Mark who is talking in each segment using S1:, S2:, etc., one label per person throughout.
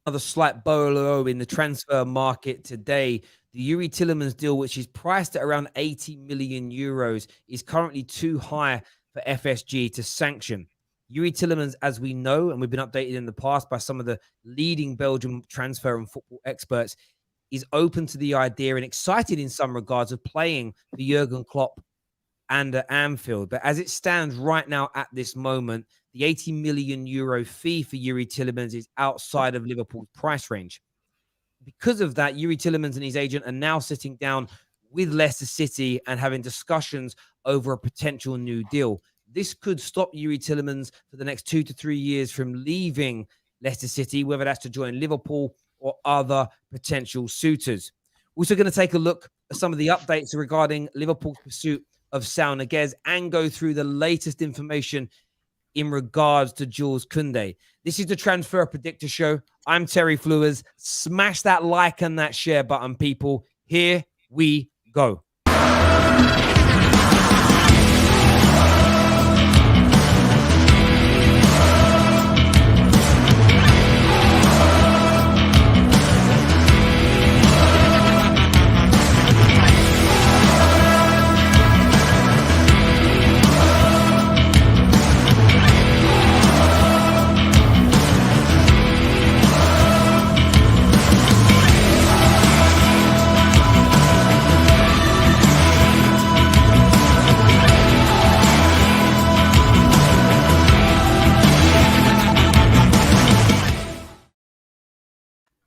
S1: another slight bolo in the transfer market today. The Youri Tielemans deal, which is priced at around 80 million euros, is currently too high for FSG to sanction. Youri Tielemans, as we know, and we've been updated in the past by some of the leading Belgian transfer and football experts, is open to the idea and excited in some regards of playing for Jurgen Klopp and at Anfield. But as it stands right now at this moment, the 80 million euro fee for Youri Tielemans is outside of Liverpool's price range. Because of that, Youri Tielemans and his agent are now sitting down with Leicester City and having discussions over a potential new deal. This could stop Youri Tielemans for the next 2 to 3 years from leaving Leicester City, whether that's to join Liverpool or other potential suitors. We're also going to take a look at some of the updates regarding Liverpool's pursuit of Saul Niguez and go through the latest information in regards to Jules Kounde. This is the Transfer Predictor Show. I'm Terry Flewers. Smash that like and that share button, people. Here we go.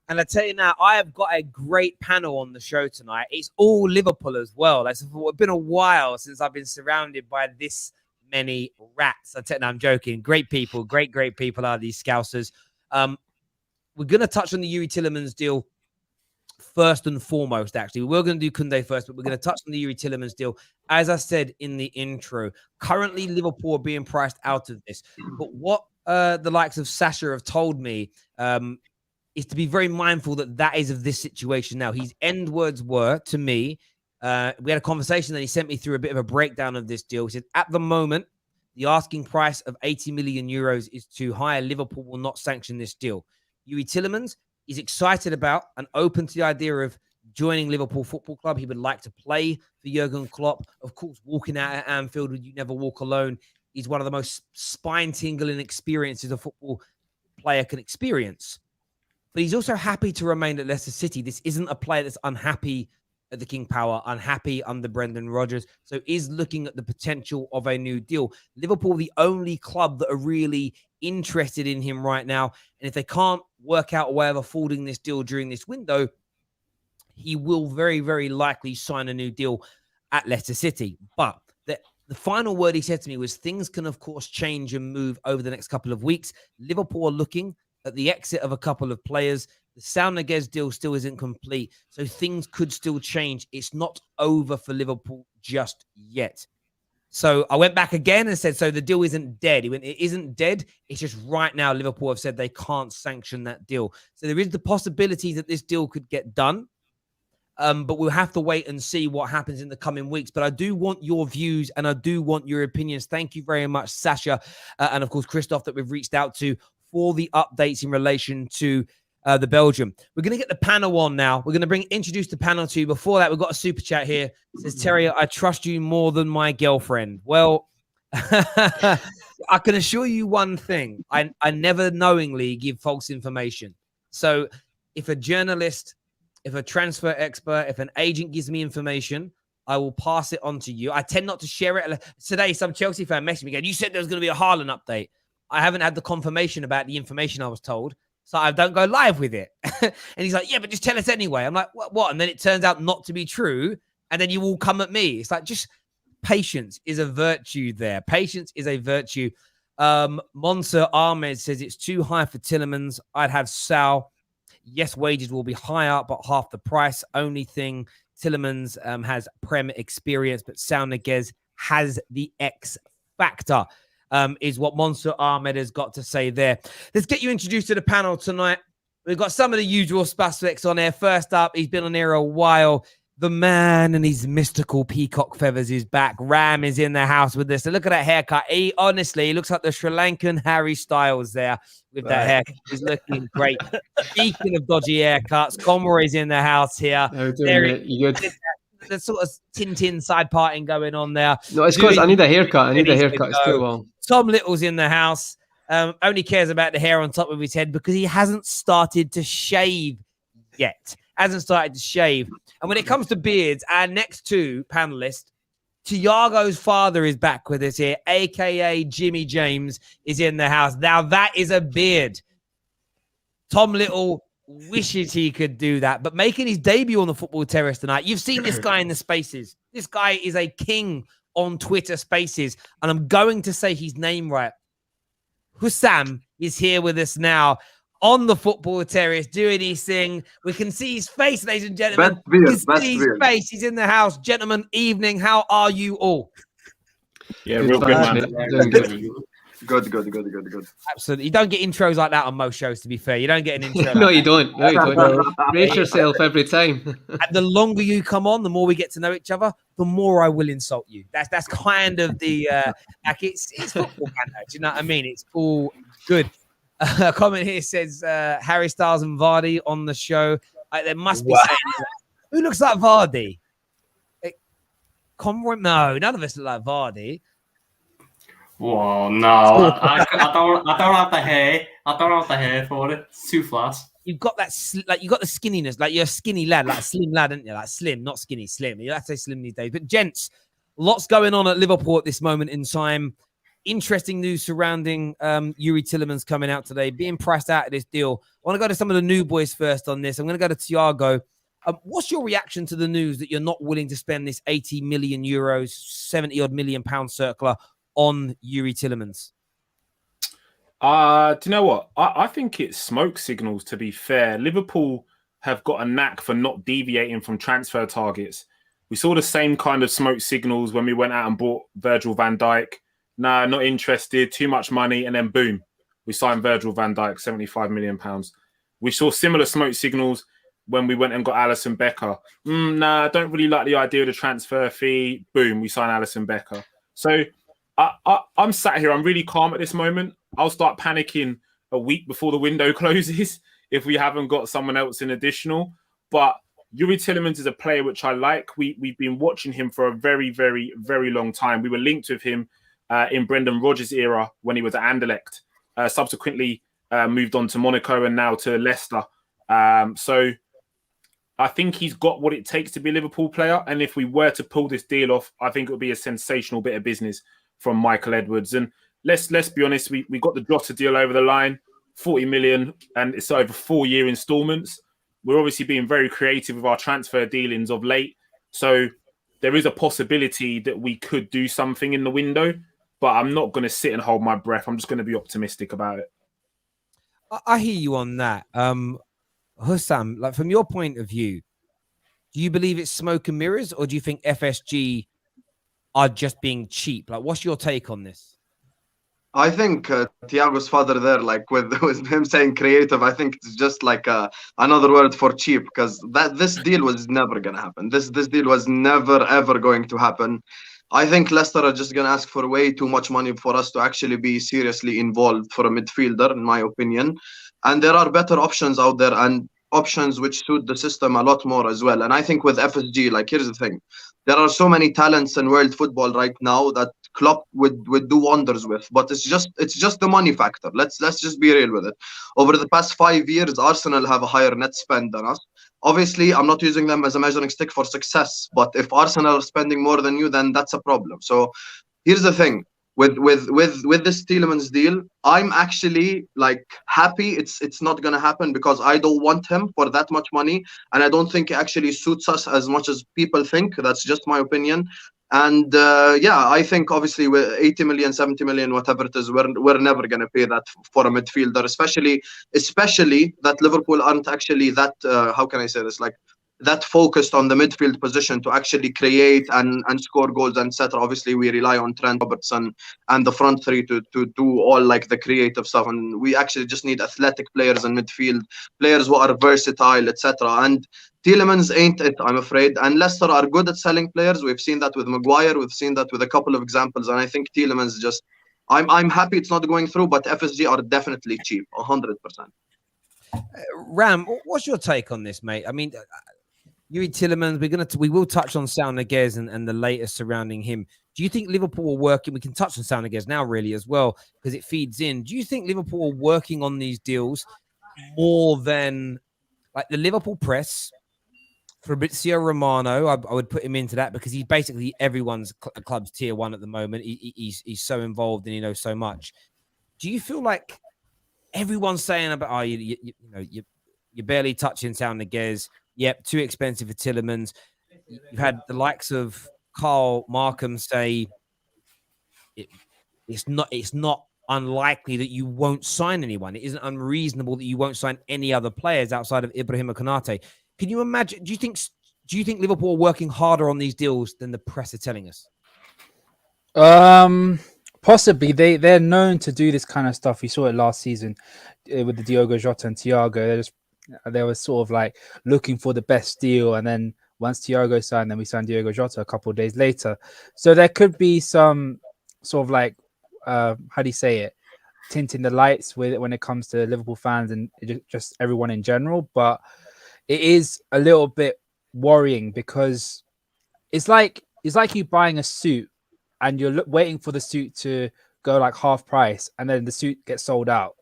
S1: And I tell you now, I have got a great panel on the show tonight. It's all Liverpool as well. It's been a while since I've been surrounded by this many rats. I'm joking. Great people, great people are these Scousers. We're going to touch on the Youri Tielemans deal first and foremost, actually. We're going to do Kounde first, but we're going to touch on the Youri Tielemans deal. As I said in the intro, currently Liverpool are being priced out of this. But what the likes of Sasha have told me is to be very mindful that is of this situation now. His end words were to me, we had a conversation that he sent me through a bit of a breakdown of this deal. He said, at the moment, the asking price of 80 million euros is too high. Liverpool will not sanction this deal. Youri Tielemans is excited about and open to the idea of joining Liverpool Football Club. He would like to play for Jurgen Klopp. Of course, walking out at Anfield with You Never Walk Alone is one of the most spine-tingling experiences a football player can experience. But he's also happy to remain at Leicester City. This isn't a player that's unhappy at the King Power, unhappy under Brendan Rodgers. So is looking at the potential of a new deal. Liverpool, the only club that are really interested in him right now. And if they can't work out a way of affording this deal during this window, he will very, very likely sign a new deal at Leicester City. But the final word he said to me was things can, of course, change and move over the next couple of weeks. Liverpool are looking at the exit of a couple of players. The Saul Niguez deal still isn't complete, so things could still change. It's not over for Liverpool just yet. So I went back again and said, so the deal isn't dead. He went, it isn't dead. It's just right now Liverpool have said they can't sanction that deal. So there is the possibility that this deal could get done, but we'll have to wait and see what happens in the coming weeks. But I do want your views and I do want your opinions. Thank you very much, Sasha, and of course, Christoph, that we've reached out to for the updates in relation to the Belgium. We're going to get the panel on now. We're going to introduce the panel to you. Before that, we've got a super chat here. It says, Terry, I trust you more than my girlfriend. Well, I can assure you one thing. I never knowingly give false information. So if a journalist, if a transfer expert, if an agent gives me information, I will pass it on to you. I tend not to share it. Today, some Chelsea fan messaged me again. You said there was going to be a Haaland update. I haven't had the confirmation about the information I was told, so I don't go live with it. And he's like, yeah, but just tell us anyway. I'm like, what? And then it turns out not to be true, and then you all come at me. It's like, just patience is a virtue there. Patience is a virtue. Monser Ahmed says it's too high for Tielemans. I'd have Saul. Yes, wages will be higher, but half the price. Only thing, Tielemans has Prem experience, but Saul Niguez has the X factor. Is what Monster Ahmed has got to say there. Let's get you introduced to the panel tonight. We've got some of the usual suspects on here. First up, he's been on here a while. The man and his mystical peacock feathers is back. Ram is in the house with this. So look at that haircut. He looks like the Sri Lankan Harry Styles there with that haircut. He's looking great. Speaking of dodgy haircuts, Conroy's in the house here.
S2: How you doing, mate? You good?
S1: The sort of Tintin side parting going on there.
S2: No, it's because I need a haircut. It's too long.
S1: Tom Little's in the house. Only cares about the hair on top of his head because he hasn't started to shave yet. And when it comes to beards, our next two panelists, Thiago's father is back with us here, a.k.a. Jimmy James, is in the house. Now, that is a beard. Tom Little wishes he could do that, but making his debut on the Football Terrace tonight, you've seen this guy in the spaces. This guy is a king on Twitter spaces, and I'm going to say his name right. Hosum is here with us now on the Football Terrace doing his thing. We can see his face, ladies and gentlemen. His face. He's in the house. Gentlemen, evening. How are you all?
S3: Yeah, real good, man.
S4: Good.
S1: Absolutely. You don't get intros like that on most shows, to be fair. You don't get an intro.
S2: No, you don't. Brace yourself every time.
S1: And the longer you come on, the more we get to know each other, the more I will insult you. That's kind of the it's football banter. Do you know what I mean? It's all good. A comment here says Harry Styles and Vardy on the show. There must be saying, who looks like Vardy? Conroy? No, none of us look like Vardy.
S3: Well, no, I don't have the hair. I don't have the hair for it. It's too flat.
S1: You've got that, you got the skinniness, like you're a skinny lad, like a slim lad, aren't you? Like slim, not skinny, slim. You have to say slim these days. But gents, lots going on at Liverpool at this moment in time. Interesting news surrounding Youri Tielemans coming out today, being priced out of this deal. I want to go to some of the new boys first on this. I'm going to go to Thiago. What's your reaction to the news that you're not willing to spend this 80 million euros, 70 odd million pound circular on Youri Tielemans?
S5: Do you know what? I think it's smoke signals, to be fair. Liverpool have got a knack for not deviating from transfer targets. We saw the same kind of smoke signals when we went out and bought Virgil van Dijk. Nah, not interested, too much money, and then boom, we signed Virgil van Dijk, £75 million. We saw similar smoke signals when we went and got Alisson Becker. Nah, I don't really like the idea of the transfer fee. Boom, we signed Alisson Becker. So I'm sat here, I'm really calm at this moment. I'll start panicking a week before the window closes if we haven't got someone else in additional. But Youri Tielemans is a player which I like. We've been watching him for a very, very, very long time. We were linked with him in Brendan Rodgers' era when he was at Anderlecht. Subsequently moved on to Monaco and now to Leicester. So I think he's got what it takes to be a Liverpool player. And if we were to pull this deal off, I think it would be a sensational bit of business from Michael Edwards. And let's be honest, we got the Jota deal over the line, 40 million, and it's over 4-year installments. We're obviously being very creative with our transfer dealings of late. So there is a possibility that we could do something in the window, but I'm not going to sit and hold my breath. I'm just going to be optimistic about it.
S1: I hear you on that. Hosum, like from your point of view, do you believe it's smoke and mirrors, or do you think FSG are just being cheap? Like, what's your take on this?
S4: I think Thiago's father there, like with him saying creative, I think it's just like another word for cheap, because this deal was never going to happen. This deal was never, ever going to happen. I think Leicester are just going to ask for way too much money for us to actually be seriously involved for a midfielder, in my opinion. And there are better options out there, and options which suit the system a lot more as well. And I think with FSG, like, here's the thing. There are so many talents in world football right now that Klopp would do wonders with, but it's just the money factor. Let's just be real with it. Over the past 5 years, Arsenal have a higher net spend than us. Obviously, I'm not using them as a measuring stick for success, but if Arsenal are spending more than you, then that's a problem. So here's the thing. With this Tielemans deal, I'm actually like happy it's not gonna happen, because I don't want him for that much money, and I don't think it actually suits us as much as people think. That's just my opinion. And yeah, I think obviously with 80 million, 70 million, whatever it is, we're never gonna pay that for a midfielder, especially that Liverpool aren't actually that how can I say this, like that focused on the midfield position to actually create and score goals and etc. Obviously, we rely on Trent, Robertson, and the front three to do all like the creative stuff. And we actually just need athletic players in midfield, players who are versatile, etc. And Tielemans ain't it, I'm afraid. And Leicester are good at selling players. We've seen that with Maguire. We've seen that with a couple of examples. And I think Tielemans just, I'm happy it's not going through, but FSG are definitely cheap, 100%.
S1: Ram, what's your take on this, mate? I mean, Youri Tielemans, we will touch on Saul Niguez and the latest surrounding him. Do you think Liverpool are working? We can touch on Saul Niguez now, really, as well, because it feeds in. Do you think Liverpool are working on these deals more than like the Liverpool press? Fabrizio Romano, I would put him into that because he's basically everyone's club's tier one at the moment. He's so involved and he knows so much. Do you feel like everyone's saying about, you're barely touching Saul Niguez? Yep, too expensive for Tielemans. You've had the likes of Carl Markham say it's not unlikely that you won't sign anyone. It isn't unreasonable that you won't sign any other players outside of Ibrahima Konate. Can you imagine? Do you think Liverpool are working harder on these deals than the press are telling us?
S6: Possibly. They're known to do this kind of stuff. We saw it last season with the Diogo Jota and Thiago. They were sort of like looking for the best deal, and then once Thiago signed, then we signed Diogo Jota a couple of days later. So there could be some sort of like how do you say it, tinting the lights with it when it comes to Liverpool fans and just everyone in general. But it is a little bit worrying because it's like you buying a suit and you're waiting for the suit to go like half price, and then the suit gets sold out.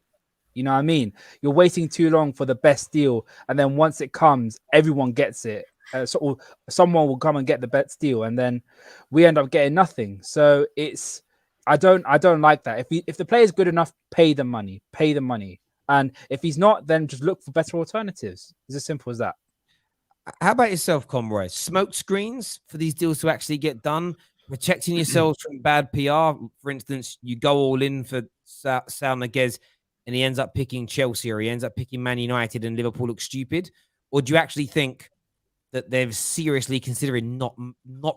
S6: You know what I mean? You're waiting too long for the best deal, and then once it comes, everyone gets it. So someone will come and get the best deal, and then we end up getting nothing. So I don't like that. If the player is good enough, pay the money, and if he's not, then just look for better alternatives. It's as simple as that.
S1: How about yourself, Conroy? Smoke screens for these deals to actually get done, protecting yourselves from bad PR. For instance, you go all in for Saul Niguez, and he ends up picking Chelsea, or he ends up picking Man United, and Liverpool looks stupid? Or do you actually think that they're seriously considering not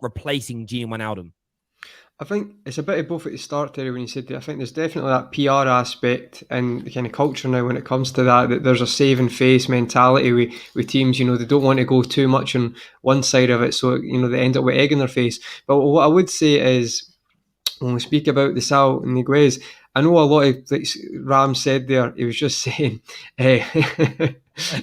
S1: replacing Gini Wijnaldum?
S2: I think it's a bit of both at the start, Terry, when you said that. I think there's definitely that PR aspect and the kind of culture now when it comes to that there's a saving face mentality with teams. They don't want to go too much on one side of it, so they end up with egg in their face. But what I would say is, when we speak about the Saul Niguez, I know a lot of, like Ram said there, he was just saying,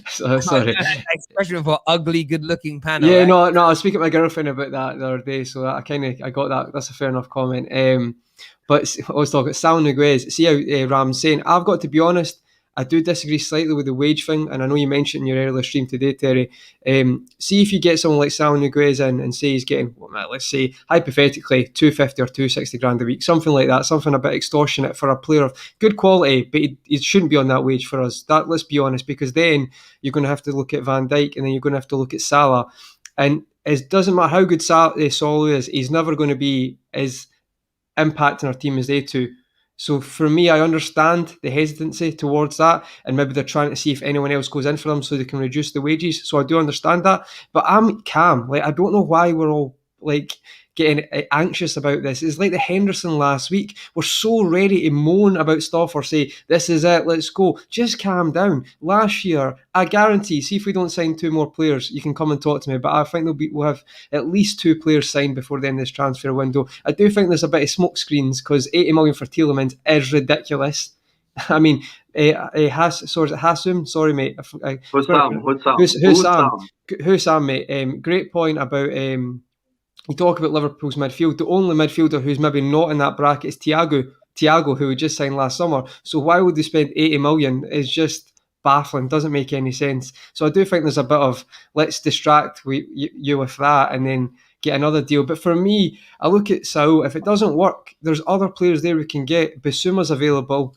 S2: sorry.
S1: Expression for ugly, good-looking panel.
S2: Yeah, right? No, I was speaking to my girlfriend about that the other day, so I got that. That's a fair enough comment. But I was talking about Saul Niguez. See how Ram's saying, I've got to be honest, I do disagree slightly with the wage thing, and I know you mentioned in your earlier stream today, Terry. See if you get someone like Saul Niguez in and say he's getting, let's say, hypothetically, 250 or 260 grand a week, something like that, something a bit extortionate for a player of good quality, but he shouldn't be on that wage for us. Let's be honest, because then you're going to have to look at Van Dijk, and then you're going to have to look at Salah. And it doesn't matter how good Saul is, he's never going to be as impacting our team as they two. So for me, I understand the hesitancy towards that, and maybe they're trying to see if anyone else goes in for them so they can reduce the wages. So I do understand that, but I'm calm. Like, I don't know why we're all like getting anxious about this. It's like the Henderson last week. We're so ready to moan about stuff or say, this is it, let's go. Just calm down. Last year, I guarantee, see if we don't sign 2 more players, you can come and talk to me, but I think we'll have at least 2 players signed before the end of this transfer window. I do think there's a bit of smoke screens because 80 million for Tielemans is ridiculous. I mean, Hosum, sorry mate. Hosum, mate. Great point about... you talk about Liverpool's midfield. The only midfielder who's maybe not in that bracket is Thiago, who we just signed last summer. So why would they spend 80 million? Is just baffling. Doesn't make any sense. So I do think there's a bit of, let's distract you with that and then get another deal. But for me, I look at Saul. If it doesn't work, there's other players there we can get. Bissouma's available,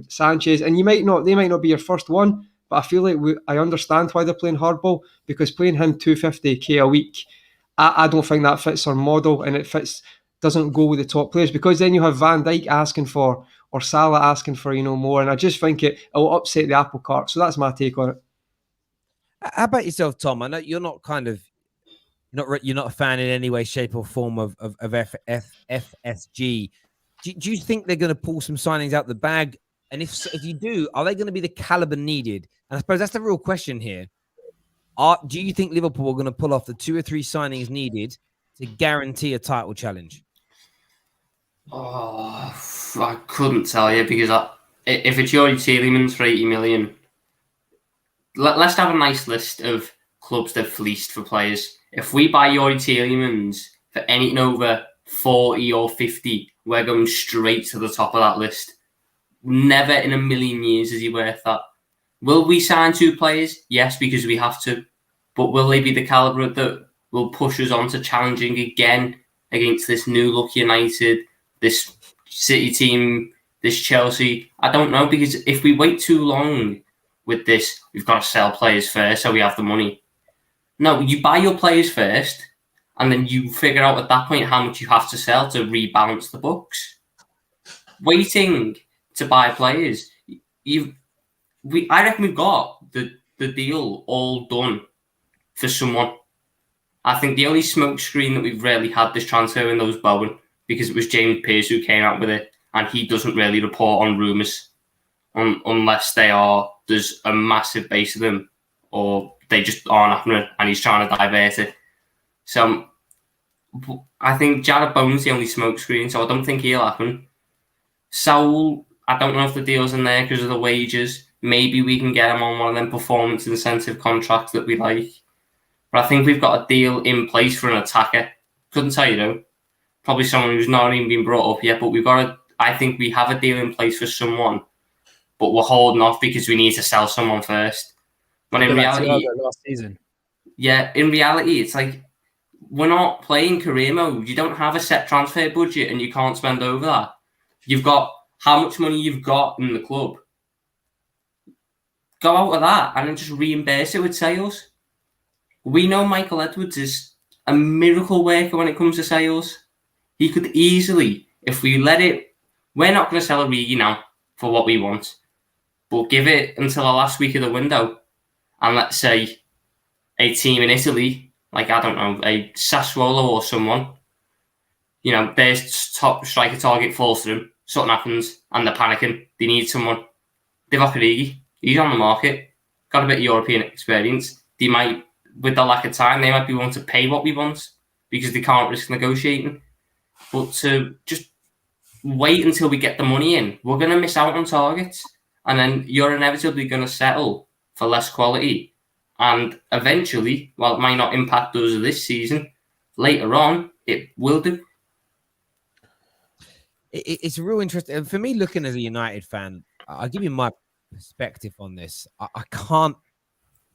S2: Sanchez, and they might not be your first one, but I feel like I understand why they're playing hardball, because playing him 250k a week, I don't think that fits our model, and it doesn't go with the top players, because then you have Van Dijk asking for, or Salah asking for, more, and I just think it will upset the apple cart. So that's my take on it.
S1: How about yourself, Tom? I know you're not you're not a fan in any way, shape, or form of FSG. Do you think they're going to pull some signings out the bag? And if you do, are they going to be the caliber needed? And I suppose that's the real question here. Do you think Liverpool are going to pull off the 2 or 3 signings needed to guarantee a title challenge?
S3: Oh, I couldn't tell you because if it's Youri Tielemans for 80 million, let's have a nice list of clubs they've fleeced for players. If we buy Youri Tielemans for anything over 40 or 50, we're going straight to the top of that list. Never in a million years is he worth that. Will we sign 2 players? Yes, because we have to. But will they be the calibre that will push us on to challenging again against this new look United, this City team, this Chelsea? I don't know, because if we wait too long with this, we've got to sell players first so we have the money. No, you buy your players first, and then you figure out at that point how much you have to sell to rebalance the books. Waiting to buy players, I reckon we've got the deal all done for someone. I think the only smoke screen that we've really had this transfer window was Bowen, because it was James Pearce who came out with it, and he doesn't really report on rumours unless there's a massive base of them, or they just aren't happening and he's trying to divert it. So I think Jared Bowen's the only smoke screen, so I don't think he'll happen. Saul, I don't know if the deal's in there because of the wages. Maybe we can get him on one of them performance incentive contracts that we like. But I think we've got a deal in place for an attacker. Couldn't tell you though. Probably someone who's not even been brought up yet, but I think we have a deal in place for someone, but we're holding off because we need to sell someone first. But in reality,
S6: last season.
S3: Yeah, in reality, it's like we're not playing career mode. You don't have a set transfer budget and you can't spend over that. You've got how much money you've got in the club. Go out of that and then just reimburse it with sales. We know Michael Edwards is a miracle worker when it comes to sales. He could easily, if we let it, we're not going to sell Origi now for what we want, but give it until the last week of the window. And let's say a team in Italy, like, I don't know, a Sassuolo or someone, their top striker target falls to them, something happens, and they're panicking. They need someone. They've offered Origi. He's on the market, got a bit of European experience. They might, with the lack of time, they might be willing to pay what we want because they can't risk negotiating. But to just wait until we get the money in, we're going to miss out on targets. And then you're inevitably going to settle for less quality. And eventually, while it might not impact us this season, later on, it will do.
S1: It's real interesting. For me, looking as a United fan, I'll give you my perspective on this. I can't,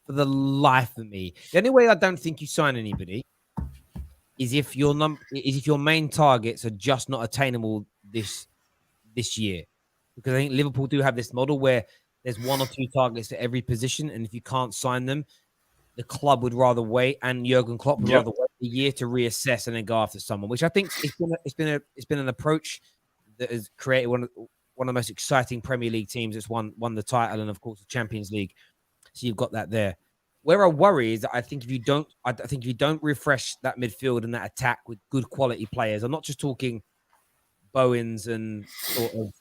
S1: for the life of me, the only way I don't think you sign anybody is if your main targets are just not attainable this year. Because I think Liverpool do have this model where there's 1 or 2 targets at every position, and if you can't sign them, the club would rather wait, and Jurgen Klopp would rather wait a year to reassess and then go after someone. Which I think it's been an approach that has created one of the most exciting Premier League teams that's won the title, and of course the Champions League. So you've got that there. Where I worry is that I think if you don't refresh that midfield and that attack with good quality players, I'm not just talking Bowens and sort of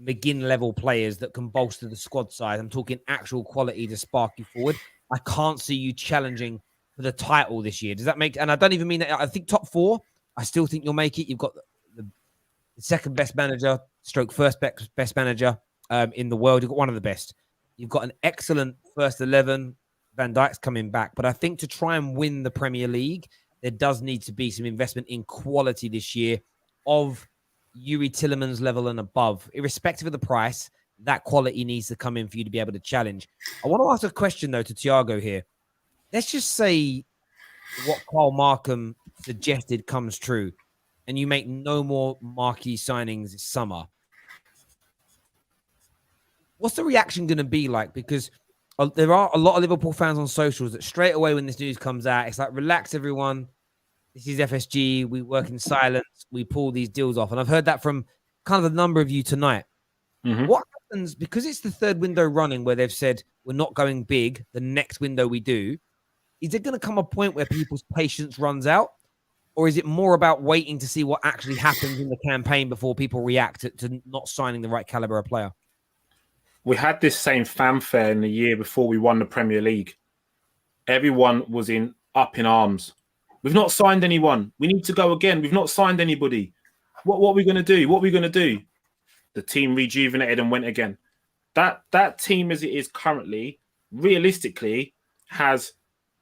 S1: McGinn level players that can bolster the squad size. I'm talking actual quality to spark you forward. I can't see you challenging for the title this year. Does that make? And I don't even mean that. I think top 4. I still think you'll make it. You've got the second best manager, stroke first best manager in the world. You've got one of the best. You've got an excellent first 11. Van Dijk's coming back, but I think to try and win the Premier League, there does need to be some investment in quality this year of Youri Tielemans level and above. Irrespective of the price, that quality needs to come in for you to be able to challenge. I want to ask a question, though, to Thiago here. Let's just say what Carl Markham suggested comes true, and you make no more marquee signings this summer. What's the reaction going to be like? Because there are a lot of Liverpool fans on socials that straight away when this news comes out, it's like, relax, everyone. This is FSG. We work in silence. We pull these deals off. And I've heard that from kind of a number of you tonight. What happens, because it's the third window running where they've said we're not going big, the next window we do, is there going to come a point where people's patience runs out? Or is it more about waiting to see what actually happens in the campaign before people react to not signing the right caliber of player?
S5: We had this same fanfare in the year before we won the Premier League. Everyone was up in arms. We've not signed anyone. We need to go again. We've not signed anybody. What are we going to do? What are we going to do? The team rejuvenated and went again. That team as it is currently, realistically, has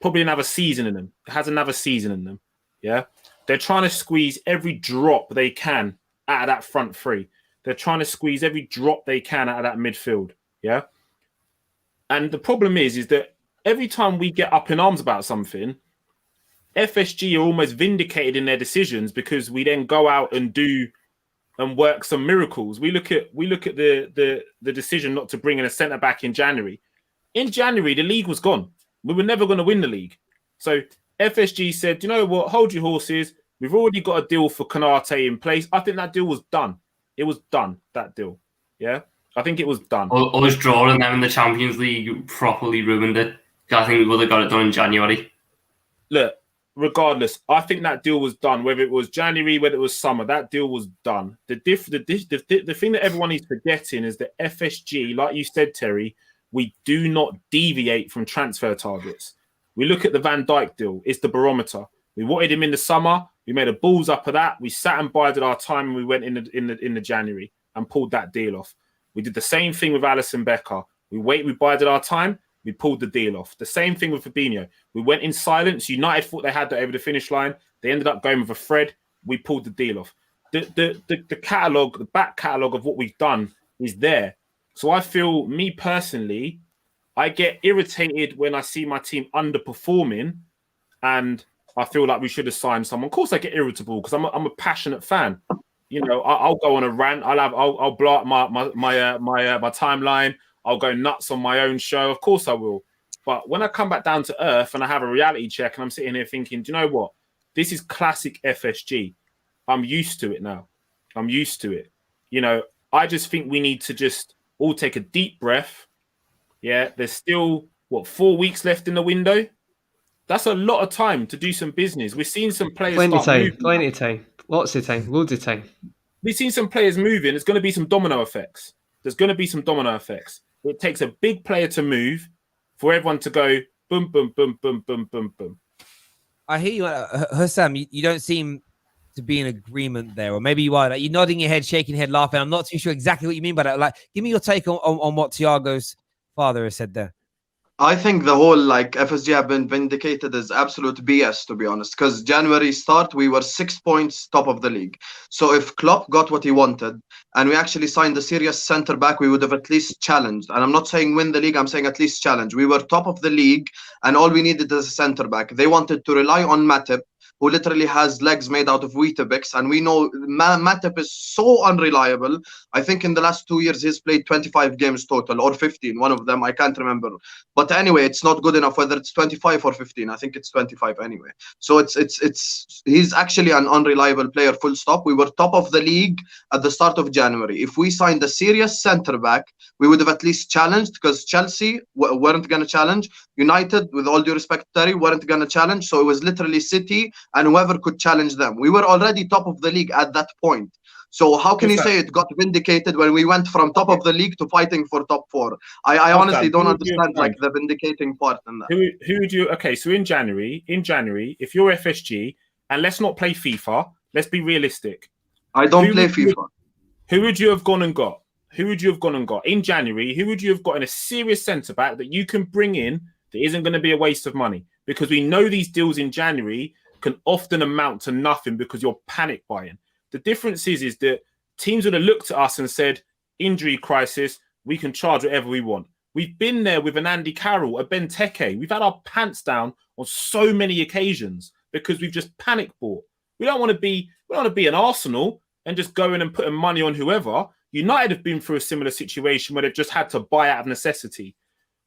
S5: probably another season in them. It has another season in them. Yeah. They're trying to squeeze every drop they can out of that front three. They're trying to squeeze every drop they can out of that midfield. Yeah. And the problem is that every time we get up in arms about something, FSG are almost vindicated in their decisions because we then go out and do and work some miracles. We look at the decision not to bring in a centre back in January. In January, the league was gone. We were never going to win the league. So FSG said, you know what, hold your horses. We've already got a deal for Kounde in place. I think that deal was done. It was done, that deal. Yeah? I think it was done.
S3: Us drawing them in the Champions League properly ruined it. I think we would have got it done in January.
S5: Look, regardless, I think that deal was done. Whether it was January, whether it was summer, that deal was done. The thing that everyone is forgetting is that FSG, like you said, Terry, we do not deviate from transfer targets. We look at the Van Dijk deal. It's the barometer. We wanted him in the summer. We made a balls up of that. We sat and bided our time, and we went in the January and pulled that deal off. We did the same thing with Alisson Becker. We bided our time. We pulled the deal off. The same thing with Fabinho. We went in silence. United thought they had that over the finish line. They ended up going with a Fred. We pulled the deal off. The catalogue, the back catalogue of what we've done is there. So I feel, me personally, I get irritated when I see my team underperforming and I feel like we should have signed someone. Of course I get irritable because I'm a passionate fan. You know, I'll go on a rant. I'll blow up my timeline. I'll go nuts on my own show. Of course I will. But when I come back down to earth and I have a reality check and I'm sitting here thinking, do you know what? This is classic FSG. I'm used to it now. I'm used to it. You know, I just think we need to just all take a deep breath. Yeah, there's still, 4 weeks left in the window? That's a lot of time to do some business. We've seen some players
S2: plenty of time. Lots of time. Loads of time.
S5: We've seen some players moving. There's going to be some domino effects. It takes a big player to move for everyone to go boom, boom, boom, boom, boom, boom, boom.
S1: I hear you, Hosum. You don't seem to be in agreement there, or maybe you are. Like, you're nodding your head, shaking your head, laughing. I'm not too sure exactly what you mean by that. Like, give me your take on what Thiago's father has said there.
S4: I think the whole FSG have been vindicated is absolute BS, to be honest, because January start, we were 6 points top of the league. So if Klopp got what he wanted and we actually signed a serious centre back, we would have at least challenged. And I'm not saying win the league, I'm saying at least challenge. We were top of the league and all we needed is a centre back. They wanted to rely on Matip, who literally has legs made out of Weetabix. And we know Matip is so unreliable. I think in the last 2 years, he's played 25 games total, or 15, one of them, I can't remember. But anyway, it's not good enough, whether it's 25 or 15. I think it's 25 anyway. So he's actually an unreliable player, full stop. We were top of the league at the start of January. If we signed a serious centre-back, we would have at least challenged, because Chelsea weren't going to challenge. United, with all due respect, Terry, weren't going to challenge. So it was literally City and whoever could challenge them. We were already top of the league at that point. So how can you say it got vindicated when we went from top of the league to fighting for top 4? I honestly don't understand the vindicating part in that.
S5: Who would you? Okay, so in January, if you're FSG, and let's not play FIFA, let's be realistic.
S4: I don't play FIFA.
S5: Who would you have gone and got? In January? Who would you have got in a serious centre back that you can bring in that isn't going to be a waste of money? Because we know these deals in January can often amount to nothing because you're panic buying. The difference is that teams would have looked at us and said, injury crisis, we can charge whatever we want. We've been there with an Andy Carroll, a Benteke. We've had our pants down on so many occasions because we've just panic bought. We don't want to be an Arsenal and just go in and putting money on whoever. United have been through a similar situation where they've just had to buy out of necessity.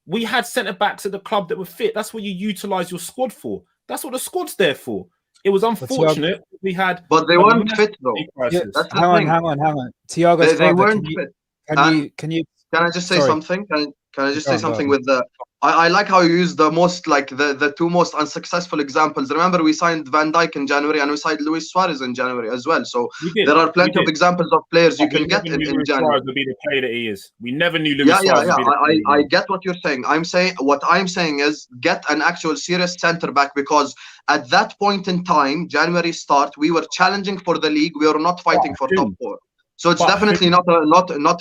S5: We had centre-backs at the club that were fit. That's what you utilise your squad for. That's what the squad's there for. It was unfortunate we had...
S4: But they weren't fit, though.
S6: Yeah, hang on. Thiago's
S4: they weren't fit.
S6: Can you?
S4: Can I just say
S6: Sorry.
S4: something? Can I just
S6: Go
S4: say
S6: on, go
S4: something
S6: on.
S4: with the? I like how you use the most like the two most unsuccessful examples. Remember, we signed Van Dijk in January and we signed Luis Suarez in January as well. So
S5: We did.
S4: there are
S5: We
S4: plenty of
S5: did.
S4: examples of players you
S5: But we
S4: can get
S5: never knew
S4: in
S5: Luis
S4: January.
S5: Suarez would be the player that he is. We never knew
S4: Yeah,
S5: Luis Suarez would be the player that he
S4: I
S5: is.
S4: get what you're saying. What I'm saying is get an actual serious centre back, because at that point in time, January start, we were challenging for the league. We were not fighting for top four. So it's
S5: But
S4: definitely not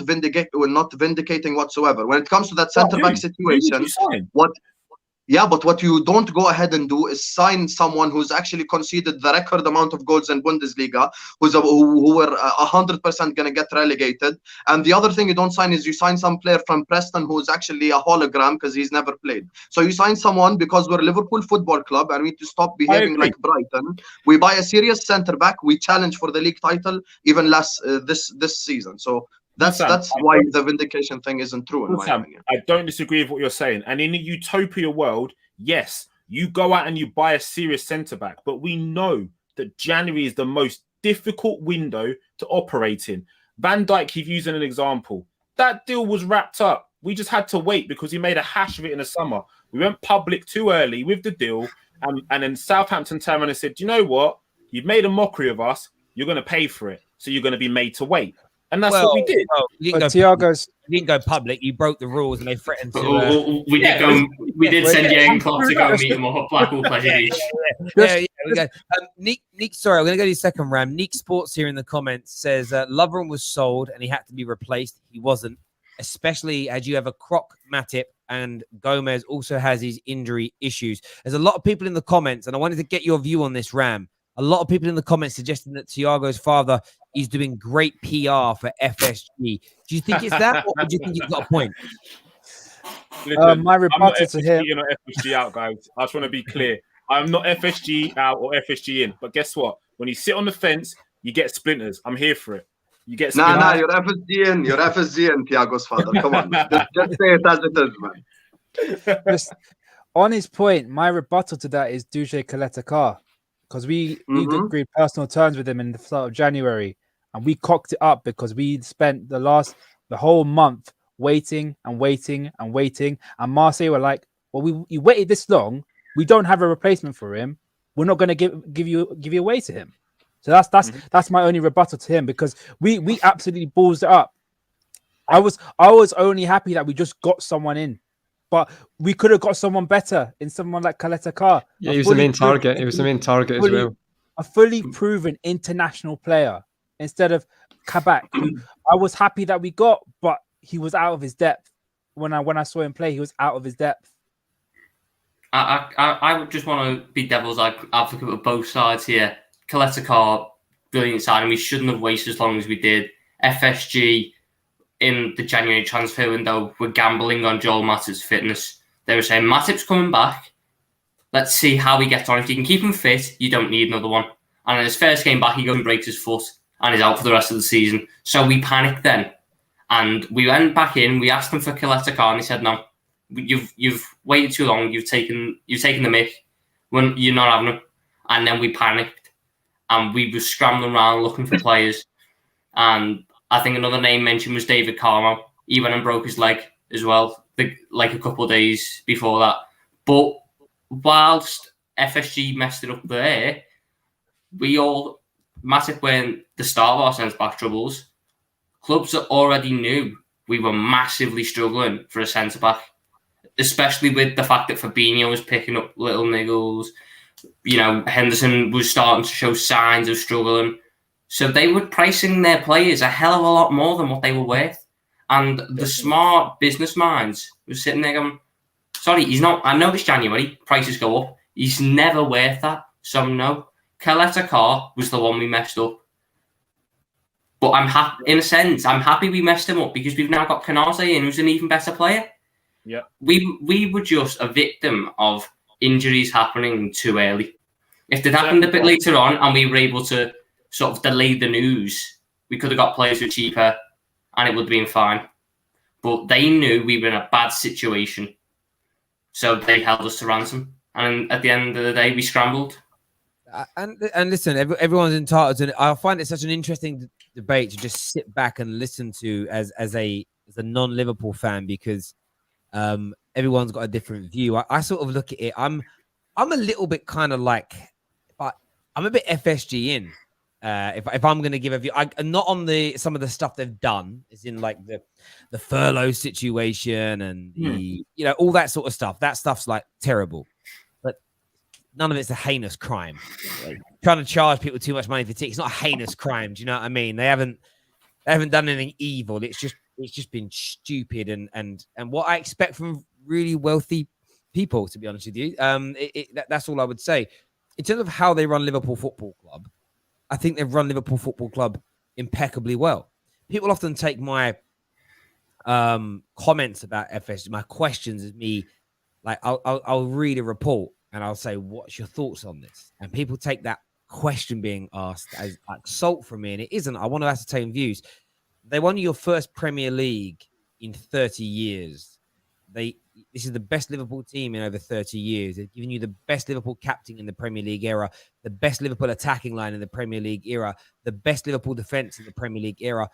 S4: vindicating whatsoever. When it comes to that centre back
S5: Who would
S4: situation,
S5: you sign?
S4: but what you don't go ahead and do is sign someone who's actually conceded the record amount of goals in Bundesliga, who were 100% going to get relegated. And the other thing you don't sign is you sign some player from Preston who's actually a hologram because he's never played. So you sign someone because we're Liverpool Football Club and we need to stop behaving like Brighton. We buy a serious centre back. We challenge for the league title even last this season. So that's why the vindication thing isn't true in my opinion.
S5: I don't disagree with what you're saying. And in a utopia world, yes, you go out and you buy a serious centre back, but we know that January is the most difficult window to operate in. Van Dijk, you've used an example. That deal was wrapped up. We just had to wait because he made a hash of it in the summer. We went public too early with the deal, and then Southampton turned around and said, you know what? You've made a mockery of us. You're going to pay for it. So you're going to be made to wait. And that's what we did.
S1: Well, you didn't go public. You broke the rules, and they threatened to.
S3: We did send Jürgen Klopp to go meet him up at Blackpool Pleasure Beach.
S1: We go. Nick, sorry, I'm going to go to your second round. Nick Sports here in the comments says Lovren was sold and he had to be replaced. He wasn't, especially as you have a Croc Matip and Gomez also has his injury issues. There's a lot of people in the comments, and I wanted to get your view on this, Ram. A lot of people in the comments suggesting that Thiago's father is doing great PR for FSG. Do you think it's that, or do you think he's got a point?
S5: Listen,
S6: my rebuttal to him.
S5: You're not FSG out, guys. I just want to be clear. I'm not FSG out or FSG in. But guess what? When you sit on the fence, you get splinters. I'm here for it. You get splinters.
S4: Nah, you're FSG in. You're FSG in, Thiago's father. Come on. Just say it as it is, man.
S6: Just, on his point, my rebuttal to that is Duce Kaletakar. Because we agreed personal terms with him in the start of January, and we cocked it up because we spent the whole month waiting. And Marseille were like, well, you waited this long. We don't have a replacement for him. We're not going to give you away to him. So that's my only rebuttal to him, because we absolutely balls it up. I was only happy that we just got someone in. But we could have got someone better in someone like Kaletakar.
S2: Yeah, he was the main target. He was the main target as well.
S6: A fully proven international player instead of Kabak, who I was happy that we got, but he was out of his depth. When I saw him play, he was out of his depth.
S3: I would just want to be devil's advocate with both sides here. Kaletakar, brilliant signing. We shouldn't have waited as long as we did. FSG, in the January transfer window, were gambling on Joel Matip's fitness. They were saying, Matip's coming back. Let's see how he gets on. If you can keep him fit, you don't need another one. And in his first game back, he goes and breaks his foot and is out for the rest of the season. So we panicked then. And we went back in, we asked him for Kaletakar, and he said, no, you've waited too long, you've taken the mick when you're not having him. And then we panicked. And we were scrambling around looking for players. And I think another name mentioned was David Carmo. He went and broke his leg as well, like a couple of days before that. But whilst FSG messed it up there, Matip weren't the start of our centre-back troubles. Clubs that already knew we were massively struggling for a centre-back, especially with the fact that Fabinho was picking up little niggles. Henderson was starting to show signs of struggling. So they were pricing their players a hell of a lot more than what they were worth. And the smart business minds were sitting there going, sorry, he's not. I know it's January, prices go up. He's never worth that. So no. Kaletakar was the one we messed up. But I'm happy, in a sense, I'm happy we messed him up because we've now got Canate in, who's an even better player.
S5: Yeah.
S3: We were just a victim of injuries happening too early. If they'd happened a bit later on and we were able to sort of delay the news, we could have got players who were cheaper and it would have been fine. But they knew we were in a bad situation. So they held us to ransom. And at the end of the day, we scrambled.
S1: And listen, everyone's entitled to it. I find it such an interesting debate to just sit back and listen to as a non-Liverpool fan, because everyone's got a different view. I sort of look at it. I'm a little bit kind of like, I'm a bit FSG in. If I'm going to give a view, not on some of the stuff they've done, as in like the furlough situation and the all that sort of stuff. That stuff's like terrible, but none of it's a heinous crime. Like, trying to charge people too much money for tickets, it's not a heinous crime. Do you know what I mean? They haven't done anything evil. It's just been stupid and what I expect from really wealthy people, to be honest with you. That's all I would say. In terms of how they run Liverpool Football Club, I think they've run Liverpool Football Club impeccably well. People often take my comments about FSG, my questions as me, like I'll read a report and I'll say, what's your thoughts on this? And people take that question being asked as like salt from me, and it isn't. I want to ascertain views. They won your first Premier League in 30 years. This is the best Liverpool team in over 30 years. They've given you the best Liverpool captain in the Premier League era, the best Liverpool attacking line in the Premier League era, the best Liverpool defense in the Premier League era.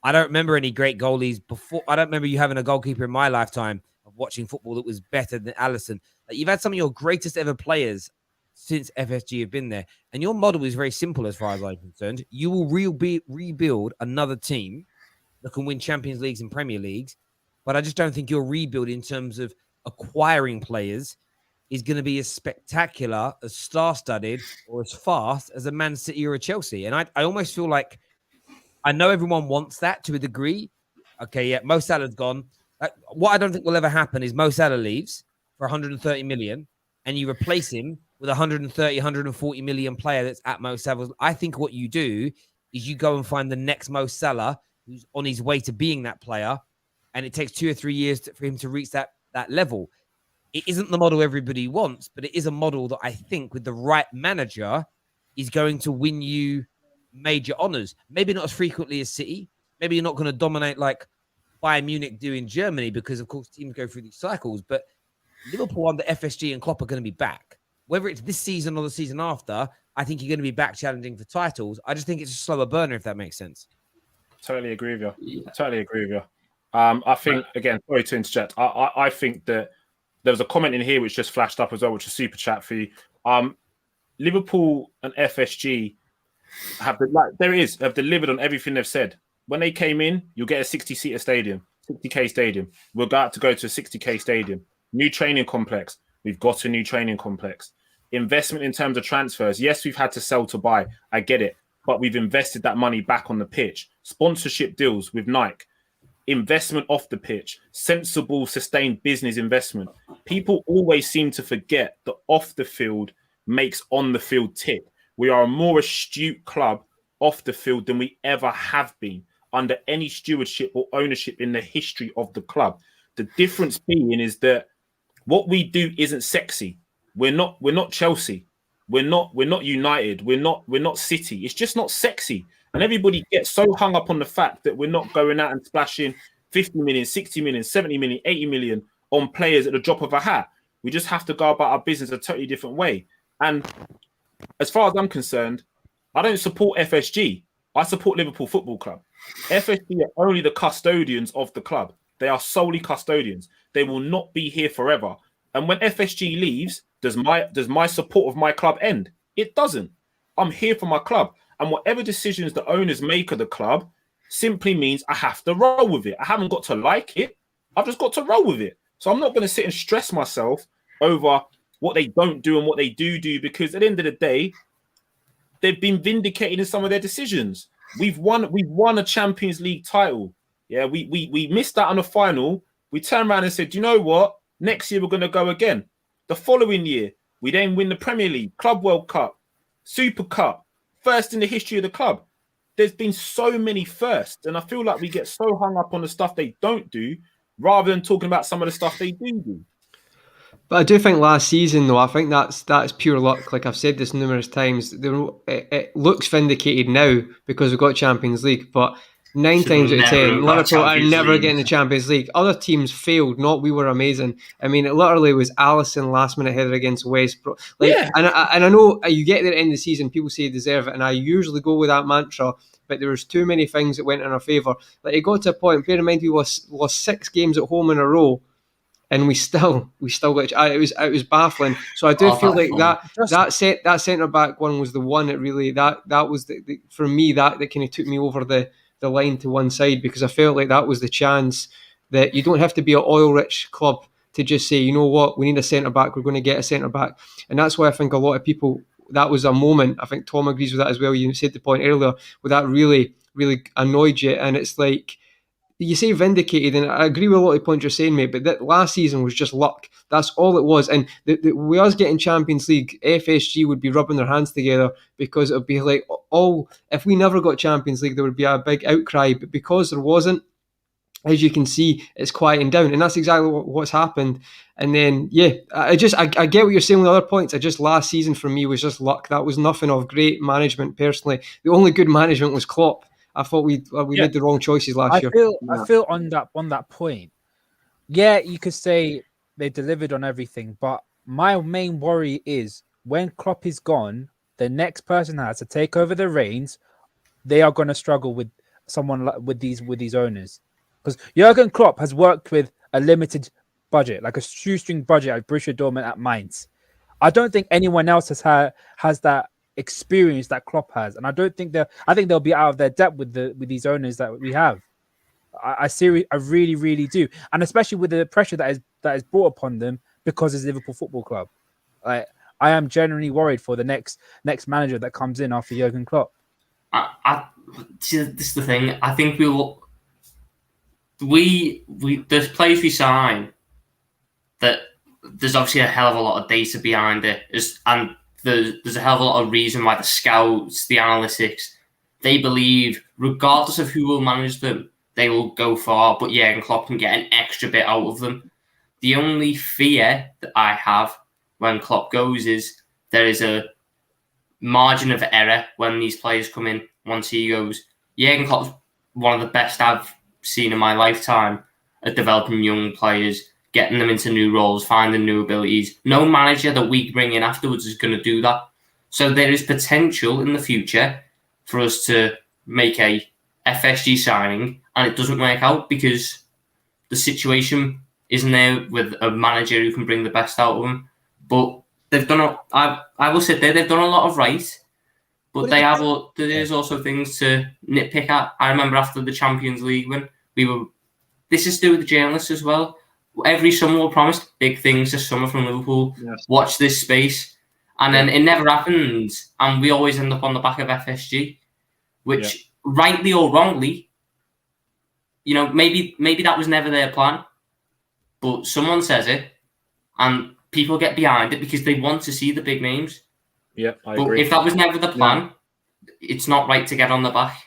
S1: I don't remember any great goalies before. I don't remember you having a goalkeeper in my lifetime of watching football that was better than Alisson. Like, you've had some of your greatest ever players since FSG have been there. And your model is very simple as far as I'm concerned. You will rebuild another team that can win Champions Leagues and Premier Leagues. But I just don't think your rebuild in terms of acquiring players is going to be as spectacular, as star-studded, or as fast as a Man City or a Chelsea. And I almost feel like, I know everyone wants that to a degree. Okay, yeah, Mo Salah's gone. What I don't think will ever happen is Mo Salah leaves for 130 million and you replace him with a 130, 140 million player that's at Mo Salah. I think what you do is you go and find the next Mo Salah who's on his way to being that player, and it takes 2 or 3 years for him to reach that level. It isn't the model everybody wants, but it is a model that I think with the right manager is going to win you major honors. Maybe not as frequently as City. Maybe you're not going to dominate like Bayern Munich do in Germany, because of course teams go through these cycles, but Liverpool under FSG and Klopp are going to be back. Whether it's this season or the season after, I think you're going to be back challenging for titles. I just think it's a slower burner, if that makes sense.
S5: Totally agree with you. Totally agree with you. I think, again, sorry to interject. I think that there was a comment in here which just flashed up as well, which is super chat for you. Liverpool and FSG have delivered on everything they've said. When they came in, you'll get a 60-seater stadium, 60k stadium. We're about to go to a 60k stadium. New training complex. We've got a new training complex. Investment in terms of transfers. Yes, we've had to sell to buy. I get it. But we've invested that money back on the pitch. Sponsorship deals with Nike. Investment off the pitch, sensible, sustained business investment. People always seem to forget that off the field makes on the field tick. We are a more astute club off the field than we ever have been under any stewardship or ownership in the history of the club. The difference being is that what we do isn't sexy. We're not Chelsea. We're not United. We're not City. It's just not sexy. And everybody gets so hung up on the fact that we're not going out and splashing 50 million, 60 million, 70 million, 80 million on players at the drop of a hat. We just have to go about our business a totally different way. And as far as I'm concerned, I don't support FSG. I support Liverpool Football Club. FSG are only the custodians of the club. They are solely custodians. They will not be here forever. And when FSG leaves, does my support of my club end? It doesn't. I'm here for my club. And whatever decisions the owners make of the club simply means I have to roll with it. I haven't got to like it. I've just got to roll with it. So I'm not going to sit and stress myself over what they don't do and what they do, because at the end of the day, they've been vindicated in some of their decisions. We've won a Champions League title. Yeah, we missed out on the final. We turned around and said, you know what? Next year we're going to go again. The following year, we then win the Premier League, Club World Cup, Super Cup. First in the history of the club. There's been so many firsts, and I feel like we get so hung up on the stuff they don't do rather than talking about some of the stuff they do.
S2: But I do think last season, though, I think that's pure luck. Like I've said this numerous times, it looks vindicated now because we've got Champions League, but 9
S3: Should
S2: times out of
S3: never
S2: 10,
S3: have got
S2: Liverpool are
S3: Champions
S2: never
S3: League.
S2: getting the Champions League. Other teams failed, not we were amazing. I mean, it literally was Alisson last minute header against West Brom. Like,
S5: Yeah.
S2: and I know you get there at the end of the season, people say you deserve it, and I usually go with that mantra. But there was too many things that went in our favour. Like, it got to a point. Bear in mind, we lost 6 games at home in a row, and we still got. It was baffling. So I do feel like that centre back one was the one that really that was the for me that kind of took me over the line to one side, because I felt like that was the chance that you don't have to be an oil rich club to just say, you know what, we need a centre back, we're going to get a centre back. And that's why I think a lot of people, that was a moment, I think Tom agrees with that as well, you said the point earlier, where that really annoyed you. And it's like, you say vindicated, and I agree with a lot of the points you're saying, mate, but that last season was just luck. That's all it was. And with us getting Champions League, FSG would be rubbing their hands together, because it would be like, if we never got Champions League, there would be a big outcry. But because there wasn't, as you can see, it's quieting down. And that's exactly what's happened. And then, yeah, I get what you're saying with other points. Last season for me was just luck. That was nothing of great management personally. The only good management was Klopp. I thought we made the wrong choices last year.
S6: I feel on that point. Yeah, you could say they delivered on everything, but my main worry is when Klopp is gone, the next person that has to take over the reins, they are going to struggle with someone with these owners, because Jurgen Klopp has worked with a limited budget, like a shoestring budget at Borussia Dortmund at Mainz. I don't think anyone else has that experience that Klopp has, and I think they'll be out of their depth with these owners that we have. I really, really do, and especially with the pressure that is brought upon them because it's Liverpool Football Club. I am genuinely worried for the next manager that comes in after Jurgen Klopp.
S3: This is the thing. I think there's players we sign that there's obviously a hell of a lot of data behind it, and there's a hell of a lot of reason why the scouts, the analytics, they believe regardless of who will manage them, they will go far. But Jurgen Klopp can get an extra bit out of them. The only fear that I have when Klopp goes is there is a margin of error when these players come in once he goes. Jurgen Klopp's one of the best I've seen in my lifetime at developing young players, getting them into new roles, finding new abilities. No manager that we bring in afterwards is going to do that. So there is potential in the future for us to make a FSG signing and it doesn't work out because the situation isn't there with a manager who can bring the best out of them. But they've done, I will sit there, they've done a lot of right, but there's also things to nitpick at. I remember after the Champions League when this is to do with the journalists as well. Every summer we promised big things this summer from Liverpool. Yes. Watch this space. And then it never happens. And we always end up on the back of FSG, which rightly or wrongly, maybe that was never their plan. But someone says it and people get behind it because they want to see the big names.
S5: Yeah, I
S3: agree. But if that was never the plan, it's not right to get on the back.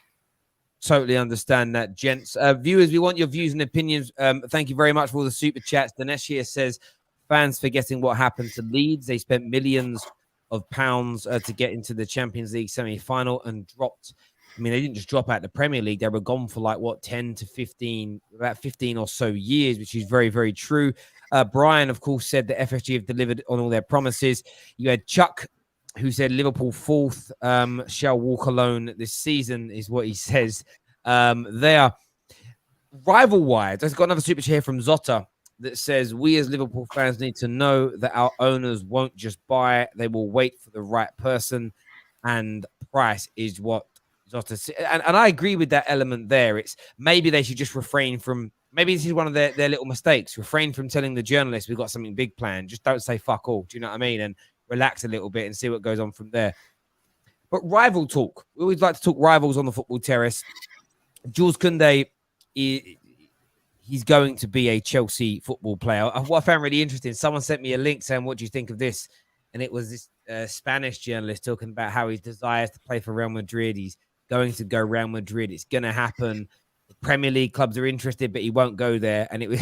S1: Totally understand that, gents. Viewers, we want your views and opinions. Thank you very much for all the super chats. Dinesh here says, fans forgetting what happened to Leeds. They spent millions of pounds to get into the Champions League semi-final and dropped. I mean, they didn't just drop out the Premier League. They were gone for 10 to 15, about 15 or so years, which is very, very true. Brian, of course, said that FSG have delivered on all their promises. You had Chuck, who said Liverpool fourth, shall walk alone this season, is what he says. They are rival-wise. I've got another super chat here from Zotta that says, we as Liverpool fans need to know that our owners won't just buy, they will wait for the right person, and price is what Zotta said. And I agree with that element there. It's maybe they should just refrain from, maybe this is one of their little mistakes, refrain from telling the journalists we've got something big planned. Just don't say fuck all. Do you know what I mean? And relax a little bit and see what goes on from there. But rival talk. We always like to talk rivals on the football terrace. Jules Kounde, he's going to be a Chelsea football player. What I found really interesting, someone sent me a link saying, what do you think of this? And it was this Spanish journalist talking about how he desires to play for Real Madrid. He's going to go Real Madrid. It's going to happen. The Premier League clubs are interested, but he won't go there. And it was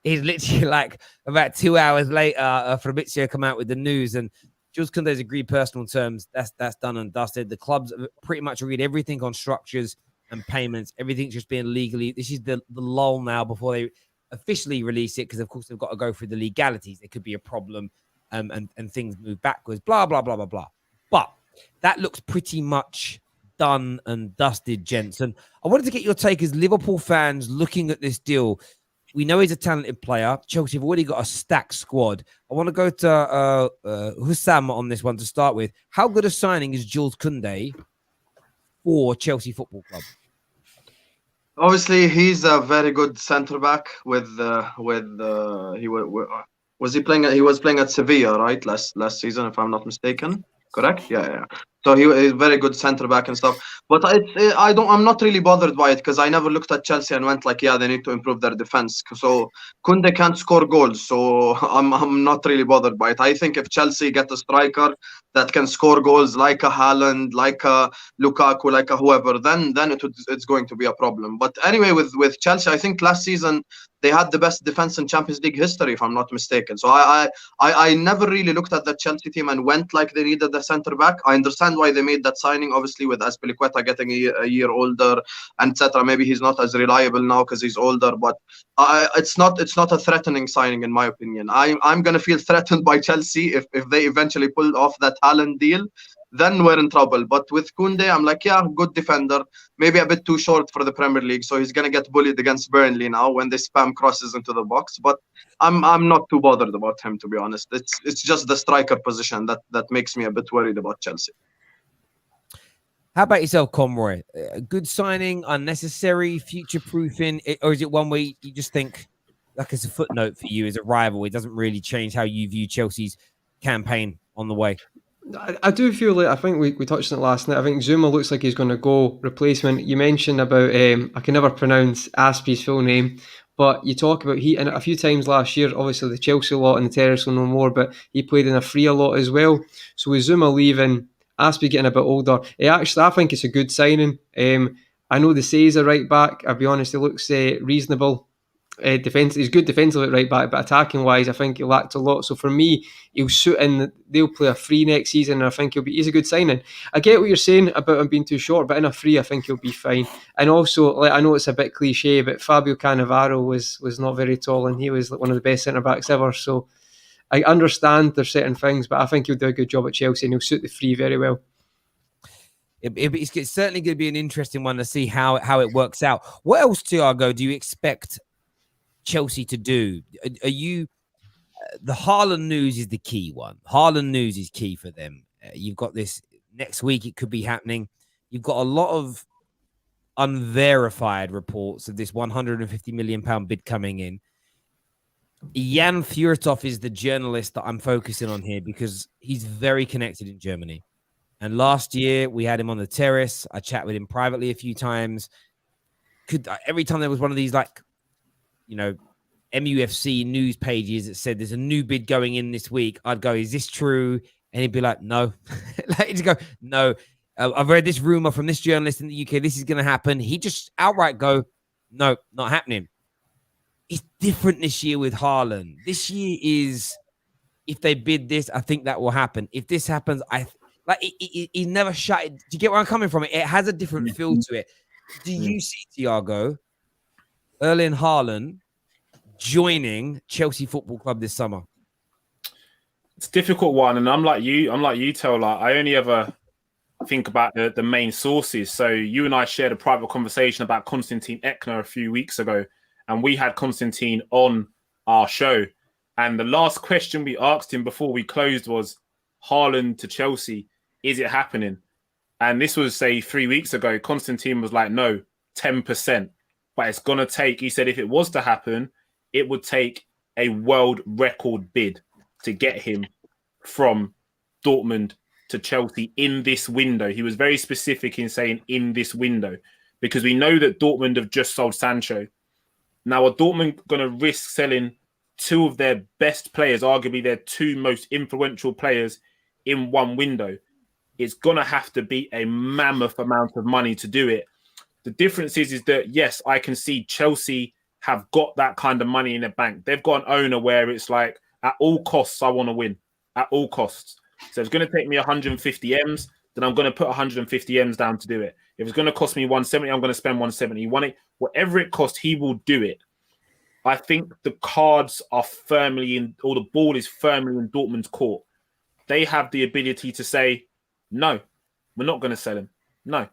S1: he's literally like about 2 hours later, Fabrizio come out with the news, and Jules Kounde's agreed personal terms. That's done and dusted. The clubs pretty much agreed everything on structures. and payments. Everything's just being legally. This is the lull now before they officially release it, because of course they've got to go through the legalities. There could be a problem, and things move backwards. Blah blah blah blah blah. But that looks pretty much done and dusted, gents. And I wanted to get your take as Liverpool fans looking at this deal. We know he's a talented player. Chelsea have already got a stacked squad. I want to go to Hosum on this one to start with. How good a signing is Jules Kounde for Chelsea Football Club?
S4: Obviously, he's a very good centre back. Was he playing? He was playing at Sevilla, right? Last season, if I'm not mistaken. Correct? Yeah. So he's very good centre back and stuff. But I'm not really bothered by it, because I never looked at Chelsea and went like, yeah, they need to improve their defense. So Kounde can't score goals, so I'm not really bothered by it. I think if Chelsea get a striker that can score goals like a Haaland, like a Lukaku, like a whoever, then it's going to be a problem. But anyway, with Chelsea, I think last season they had the best defense in Champions League history, if I'm not mistaken. So I never really looked at the Chelsea team and went like they needed a centre back. I understand why they made that signing, obviously, with Azpilicueta getting a year older, and etc. Maybe he's not as reliable now because he's older, but it's not a threatening signing in my opinion. I'm gonna feel threatened by Chelsea if they eventually pull off that Haaland deal. Then we're in trouble. But with Kounde, I'm like, yeah, good defender, maybe a bit too short for the Premier League, so he's gonna get bullied against Burnley now when they spam crosses into the box. But I'm not too bothered about him, to be honest. It's just the striker position that makes me a bit worried about Chelsea.
S1: How about yourself, Conroy? A good signing, unnecessary, future-proofing, or is it one where you just think, like, it's a footnote for you as a rival? It doesn't really change how you view Chelsea's campaign on the way.
S2: I do feel like, I think we touched on it last night. I think Zuma looks like he's going to go replacement. You mentioned about, I can never pronounce Aspie's full name, but you talk about and a few times last year, obviously the Chelsea lot and the Terrace will know more, but he played in a free a lot as well. So with Zuma leaving, Aspie getting a bit older, I think it's a good signing. I know the Say's a right back. I'll be honest, he looks reasonable. Defense, he's good defensively at right back, but attacking wise, I think he lacked a lot. So for me, he'll suit in. They'll play a free next season, and I think he's a good signing. I get what you're saying about him being too short, but in a free, I think he'll be fine. And also, I know it's a bit cliche, but Fabio Cannavaro was not very tall, and he was one of the best centre backs ever. So I understand there's certain things, but I think he'll do a good job at Chelsea, and he'll suit the free very well.
S1: It's certainly going to be an interesting one to see how it works out. What else, Thiago, do you expect Chelsea to do? Are you the Haaland news is the key one. Haaland news is key for them. You've got this next week, it could be happening. You've got a lot of unverified reports of this £150 million bid coming in. Jan Fjørtoft is the journalist that I'm focusing on here because he's very connected in Germany. And last year we had him on the terrace. I chat with him privately a few times. Every time there was one of these, like, MUFC news pages that said there's a new bid going in this week, I'd go, is this true? And he'd be like, no. He'd go, no. I've read this rumor from this journalist in the UK. This is going to happen. He just outright go, no, not happening. It's different this year with Haaland. This year is, if they bid this, I think that will happen. If this happens, he never shut it. Do you get where I'm coming from? It has a different feel to it. Do you see, Thiago, Erling Haaland joining Chelsea Football Club this summer?
S5: It's a difficult one, and I'm like you, Tel. Like, I only ever think about the main sources. So you and I shared a private conversation about Konstantin Ekner a few weeks ago, and we had Konstantin on our show. And the last question we asked him before we closed was, Haaland to Chelsea, is it happening? And this was, say, 3 weeks ago. Konstantin was like, no, 10%. But it's going to take, he said, if it was to happen, it would take a world record bid to get him from Dortmund to Chelsea in this window. He was very specific in saying in this window, because we know that Dortmund have just sold Sancho. Now, are Dortmund going to risk selling two of their best players, arguably their two most influential players, in one window? It's going to have to be a mammoth amount of money to do it. The difference is that, yes, I can see Chelsea have got that kind of money in their bank. They've got an owner where it's like, at all costs, I want to win. At all costs. So it's going to take me 150 M's. then I'm going to put 150 M's down to do it. If it's going to cost me 170, I'm going to spend 170. Whatever it costs, he will do it. I think the cards are firmly in, or the ball is firmly in Dortmund's court. They have the ability to say, no, we're not going to sell him. No.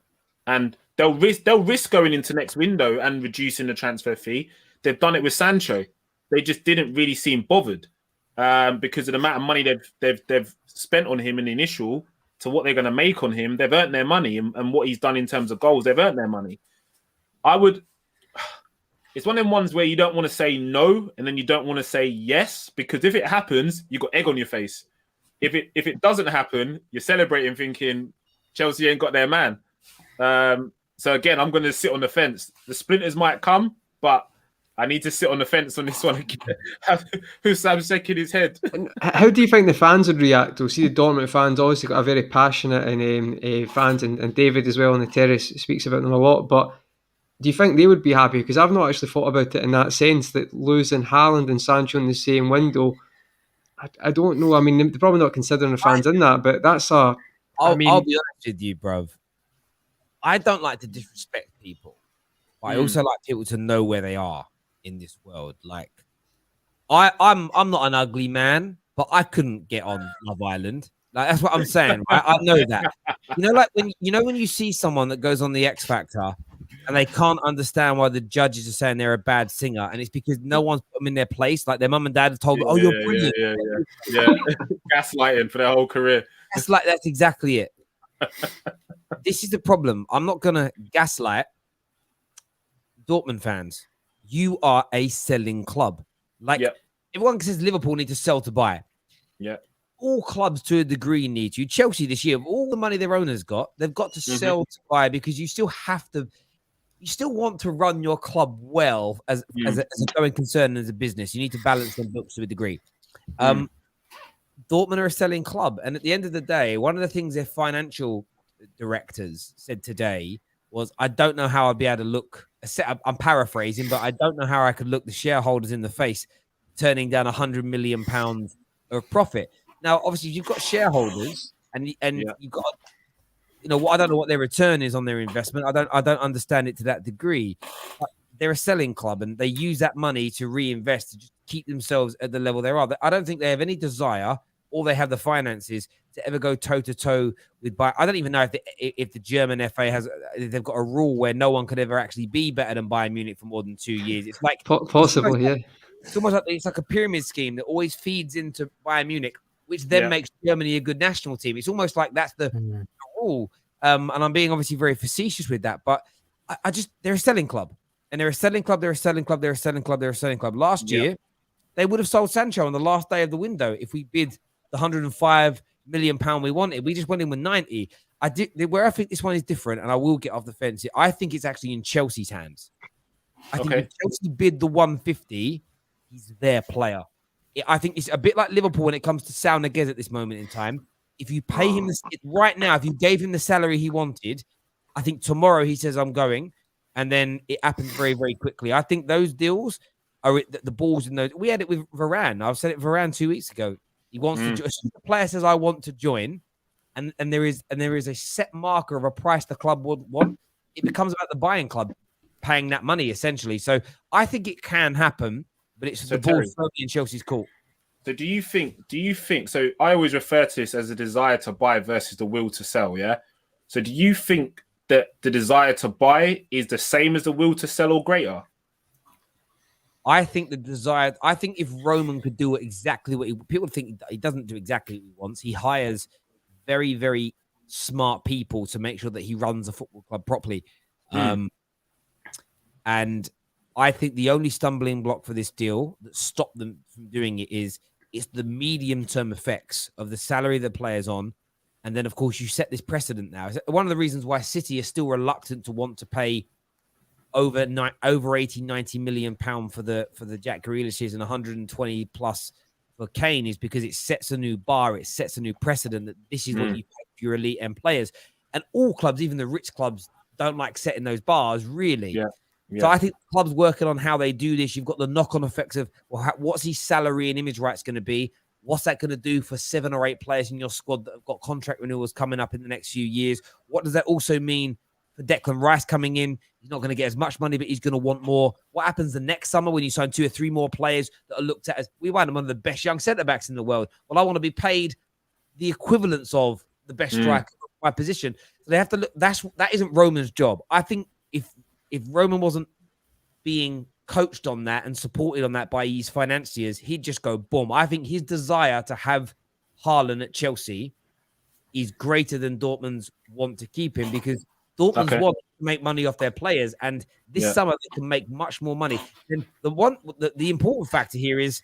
S5: And they'll risk going into next window and reducing the transfer fee. They've done it with Sancho. They just didn't really seem bothered because of the amount of money they've spent on him in the initial to what they're going to make on him. They've earned their money, and what he's done in terms of goals, they've earned their money. It's one of them ones where you don't want to say no and then you don't want to say yes, because if it happens, you've got egg on your face. If it doesn't happen, you're celebrating thinking Chelsea ain't got their man. So again, I'm going to sit on the fence. The splinters might come, but I need to sit on the fence on this one again. Husam's shaking his head.
S2: And how do you think the fans would react? We'll see the Dortmund fans obviously got a very passionate and fans, and David as well on the terrace speaks about them a lot. But do you think they would be happy? Because I've not actually thought about it in that sense, that losing Haaland and Sancho in the same window, I don't know. I mean, they're probably not considering the fans in that, but that's a...
S1: I'll be honest with you, bruv. I don't like to disrespect people, but I also like people to know where they are in this world. Like, I'm not an ugly man, but I couldn't get on Love Island. Like, that's what I'm saying. Right? I know that. Like when you see someone that goes on the X Factor and they can't understand why the judges are saying they're a bad singer, and it's because no one's put them in their place. Like their mum and dad have told them, "Oh, you're brilliant."
S5: Yeah. Gaslighting for their whole career.
S1: That's exactly it. This is the problem. I'm not gonna gaslight Dortmund fans. You are a selling club. Like everyone says, Liverpool need to sell to buy.
S5: Yeah.
S1: All clubs to a degree need to. Chelsea this year, all the money their owners got, they've got to sell to buy, because you still have to. You still want to run your club well as a going concern and as a business. You need to balance them books to a degree. Dortmund are a selling club, and at the end of the day, one of the things their financial directors said today was, "I don't know how I'd be able to look." I'm paraphrasing, but I don't know how I could look the shareholders in the face turning down £100 million of profit. Now, obviously, you've got shareholders, and you've got, I don't know what their return is on their investment. I don't understand it to that degree. But they're a selling club, and they use that money to reinvest to just keep themselves at the level they are. I don't think they have any desire, or they have the finances to ever go toe to toe with Bayern. I don't even know if the German FA they've got a rule where no one could ever actually be better than Bayern Munich for more than 2 years. It's like
S2: possible, yeah.
S1: It's almost like it's like a pyramid scheme that always feeds into Bayern Munich, which then makes Germany a good national team. It's almost like that's the rule. And I'm being obviously very facetious with that, but they're a selling club, and they're a selling club. They're a selling club. They're a selling club. They're a selling club. Last year, they would have sold Sancho on the last day of the window if we bid the £105 million we wanted. We just went in with 90. Where I think this one is different, and I will get off the fence. I think it's actually in Chelsea's hands. I think if Chelsea bid the 150, he's their player. I think it's a bit like Liverpool when it comes to Sal Niguez at this moment in time. If you pay him right now, if you gave him the salary he wanted, I think tomorrow he says, "I'm going," and then it happens very, very quickly. I think those deals are the balls in those. We had it with Varane. I've said it Varane 2 weeks ago. He wants to join. The player says, "I want to join," and there is a set marker of a price the club would want. It becomes about the buying club paying that money essentially. So I think it can happen, but it's the ball firmly in Chelsea's court.
S5: So do you think, so I always refer to this as a desire to buy versus the will to sell, yeah? So do you think that the desire to buy is the same as the will to sell or greater?
S1: I think if Roman could do exactly what people think he doesn't do exactly what he wants. He hires very, very smart people to make sure that he runs a football club properly. And I think the only stumbling block for this deal that stopped them from doing it is it's the medium-term effects of the salary the player's on. And then, of course, you set this precedent now. It's one of the reasons why City is still reluctant to want to pay over 80-90 million pound for the Jack Grealishes and 120 plus for Kane, is because it sets a new bar. It sets a new precedent that this is what you pay for your elite end players. And all clubs, even the rich clubs, don't like setting those bars, really. Yeah. So I think clubs working on how they do this. You've got the knock-on effects of, well, what's his salary and image rights going to be? What's that going to do for 7 or 8 players in your squad that have got contract renewals coming up in the next few years? What does that also mean for Declan Rice coming in? He's not going to get as much money, but he's going to want more. What happens the next summer when you sign 2 or 3 more players that are looked at as, we want one of the best young centre-backs in the world. Well, I want to be paid the equivalence of the best striker of my position. So they have to look. That isn't Roman's job. I think if Roman wasn't being coached on that and supported on that by his financiers, he'd just go boom. I think his desire to have Haaland at Chelsea is greater than Dortmund's want to keep him, because Dortmund's want to make money off their players, and this summer they can make much more money. And the important factor here is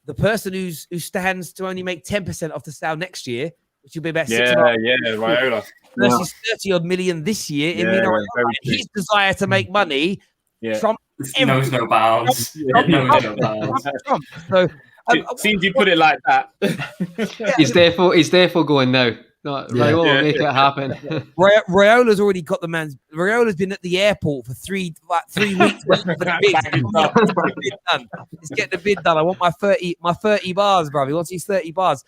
S1: the person who stands to only make 10% off the sale next year, which will be about
S5: Raiola
S1: versus 30 odd million this year. His desire to make money, Trump
S3: knows no bounds.
S1: So
S5: seems you put it like that.
S2: He's therefore going now. Raiola will make it happen.
S1: Raiola's already got the man's. Raiola's been at the airport for 3 weeks waiting for the bid. He's getting the bid done. I want my 30 bars, bro. He wants his 30 bars.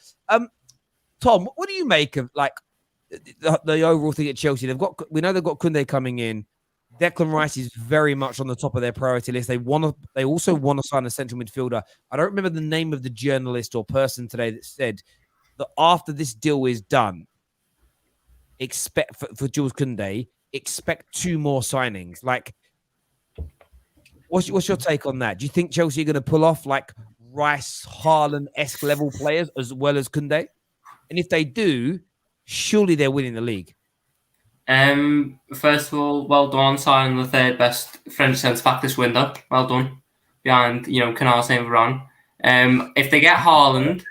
S1: Tom, what do you make of like the overall thing at Chelsea? We know they've got Kounde coming in. Declan Rice is very much on the top of their priority list. They also want to sign a central midfielder. I don't remember the name of the journalist or person today that said that after this deal is done, expect for Jules Kounde, expect 2 more signings. Like, what's your take on that? Do you think Chelsea are going to pull off like Rice, Haaland-esque level players as well as Kounde? And if they do, surely they're winning the league.
S3: First of all, well done on signing the 3rd best French centre-back this window. Well done. Behind, Canal and Varane. If they get Haaland,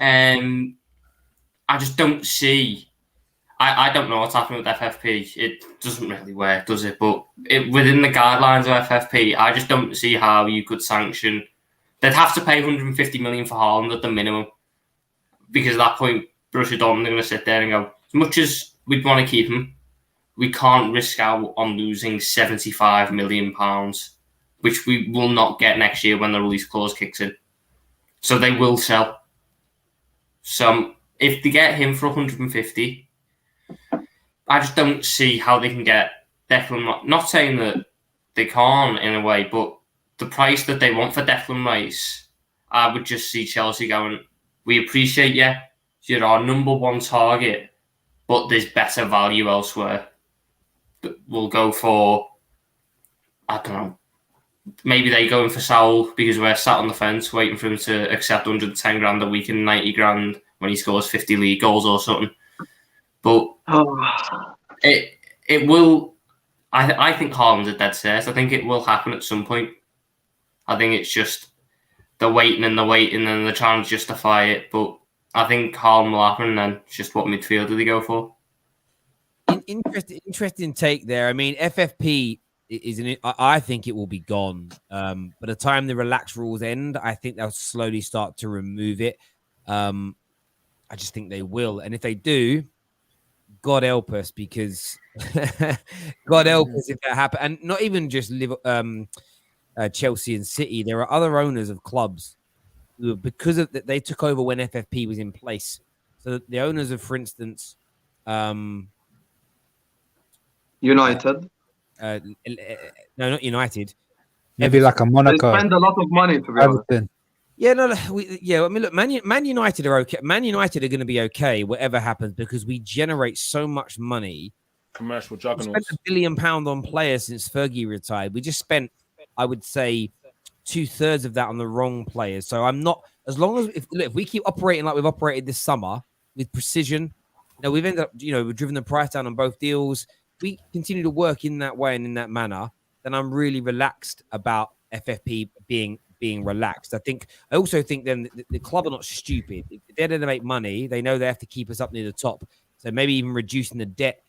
S3: I just don't see. I don't know what's happening with FFP. It doesn't really work, does it? But within the guidelines of FFP, I just don't see how you could sanction. They'd have to pay 150 million for Haaland at the minimum, because at that point, Borussia Dortmund are going to sit there and go, as much as we'd want to keep him, we can't risk out on losing £75 million, which we will not get next year when the release clause kicks in. So they will sell. So if they get him for 150, I just don't see how they can get Declan. Not saying that they can't in a way, but the price that they want for Declan Rice, I would just see Chelsea going, we appreciate you. You're our number 1 target, but there's better value elsewhere. We'll go for, I don't know, maybe they go in for Saul because we're sat on the fence waiting for him to accept 110 grand a week and 90 grand when he scores 50 league goals or something. But it will. I think Haaland's a dead set. I think it will happen at some point. I think it's just the waiting and they're trying to justify it. But I think Haaland will happen, and then it's just what midfield do they go for?
S1: Interesting take there. I mean, FFP I think it will be gone. By the time the relaxed rules end, I think they'll slowly start to remove it. I just think they will, and if they do, God help us, because God help us if that happens. And not even just Chelsea and City. There are other owners of clubs who, because of that, they took over when FFP was in place. So the owners of, for instance,
S4: United.
S1: No, not United.
S6: Maybe like a Monaco.
S4: They spend a lot of money, to be honest.
S1: Yeah, no, I mean, look, Man United are okay. Man United are going to be okay, whatever happens, because we generate so much money.
S5: Commercial
S1: We
S5: juggernauts.
S1: spent £1 billion on players since Fergie retired. We just spent, I would say, 2/3 of that on the wrong players. So I'm not, as long as if we keep operating like we've operated this summer with precision, we've ended up, we've driven the price down on both deals. We continue to work in that way and in that manner, then I'm really relaxed about FFP being relaxed. I also think then the club are not stupid. If they're going to make money, they know they have to keep us up near the top. So maybe even reducing the debt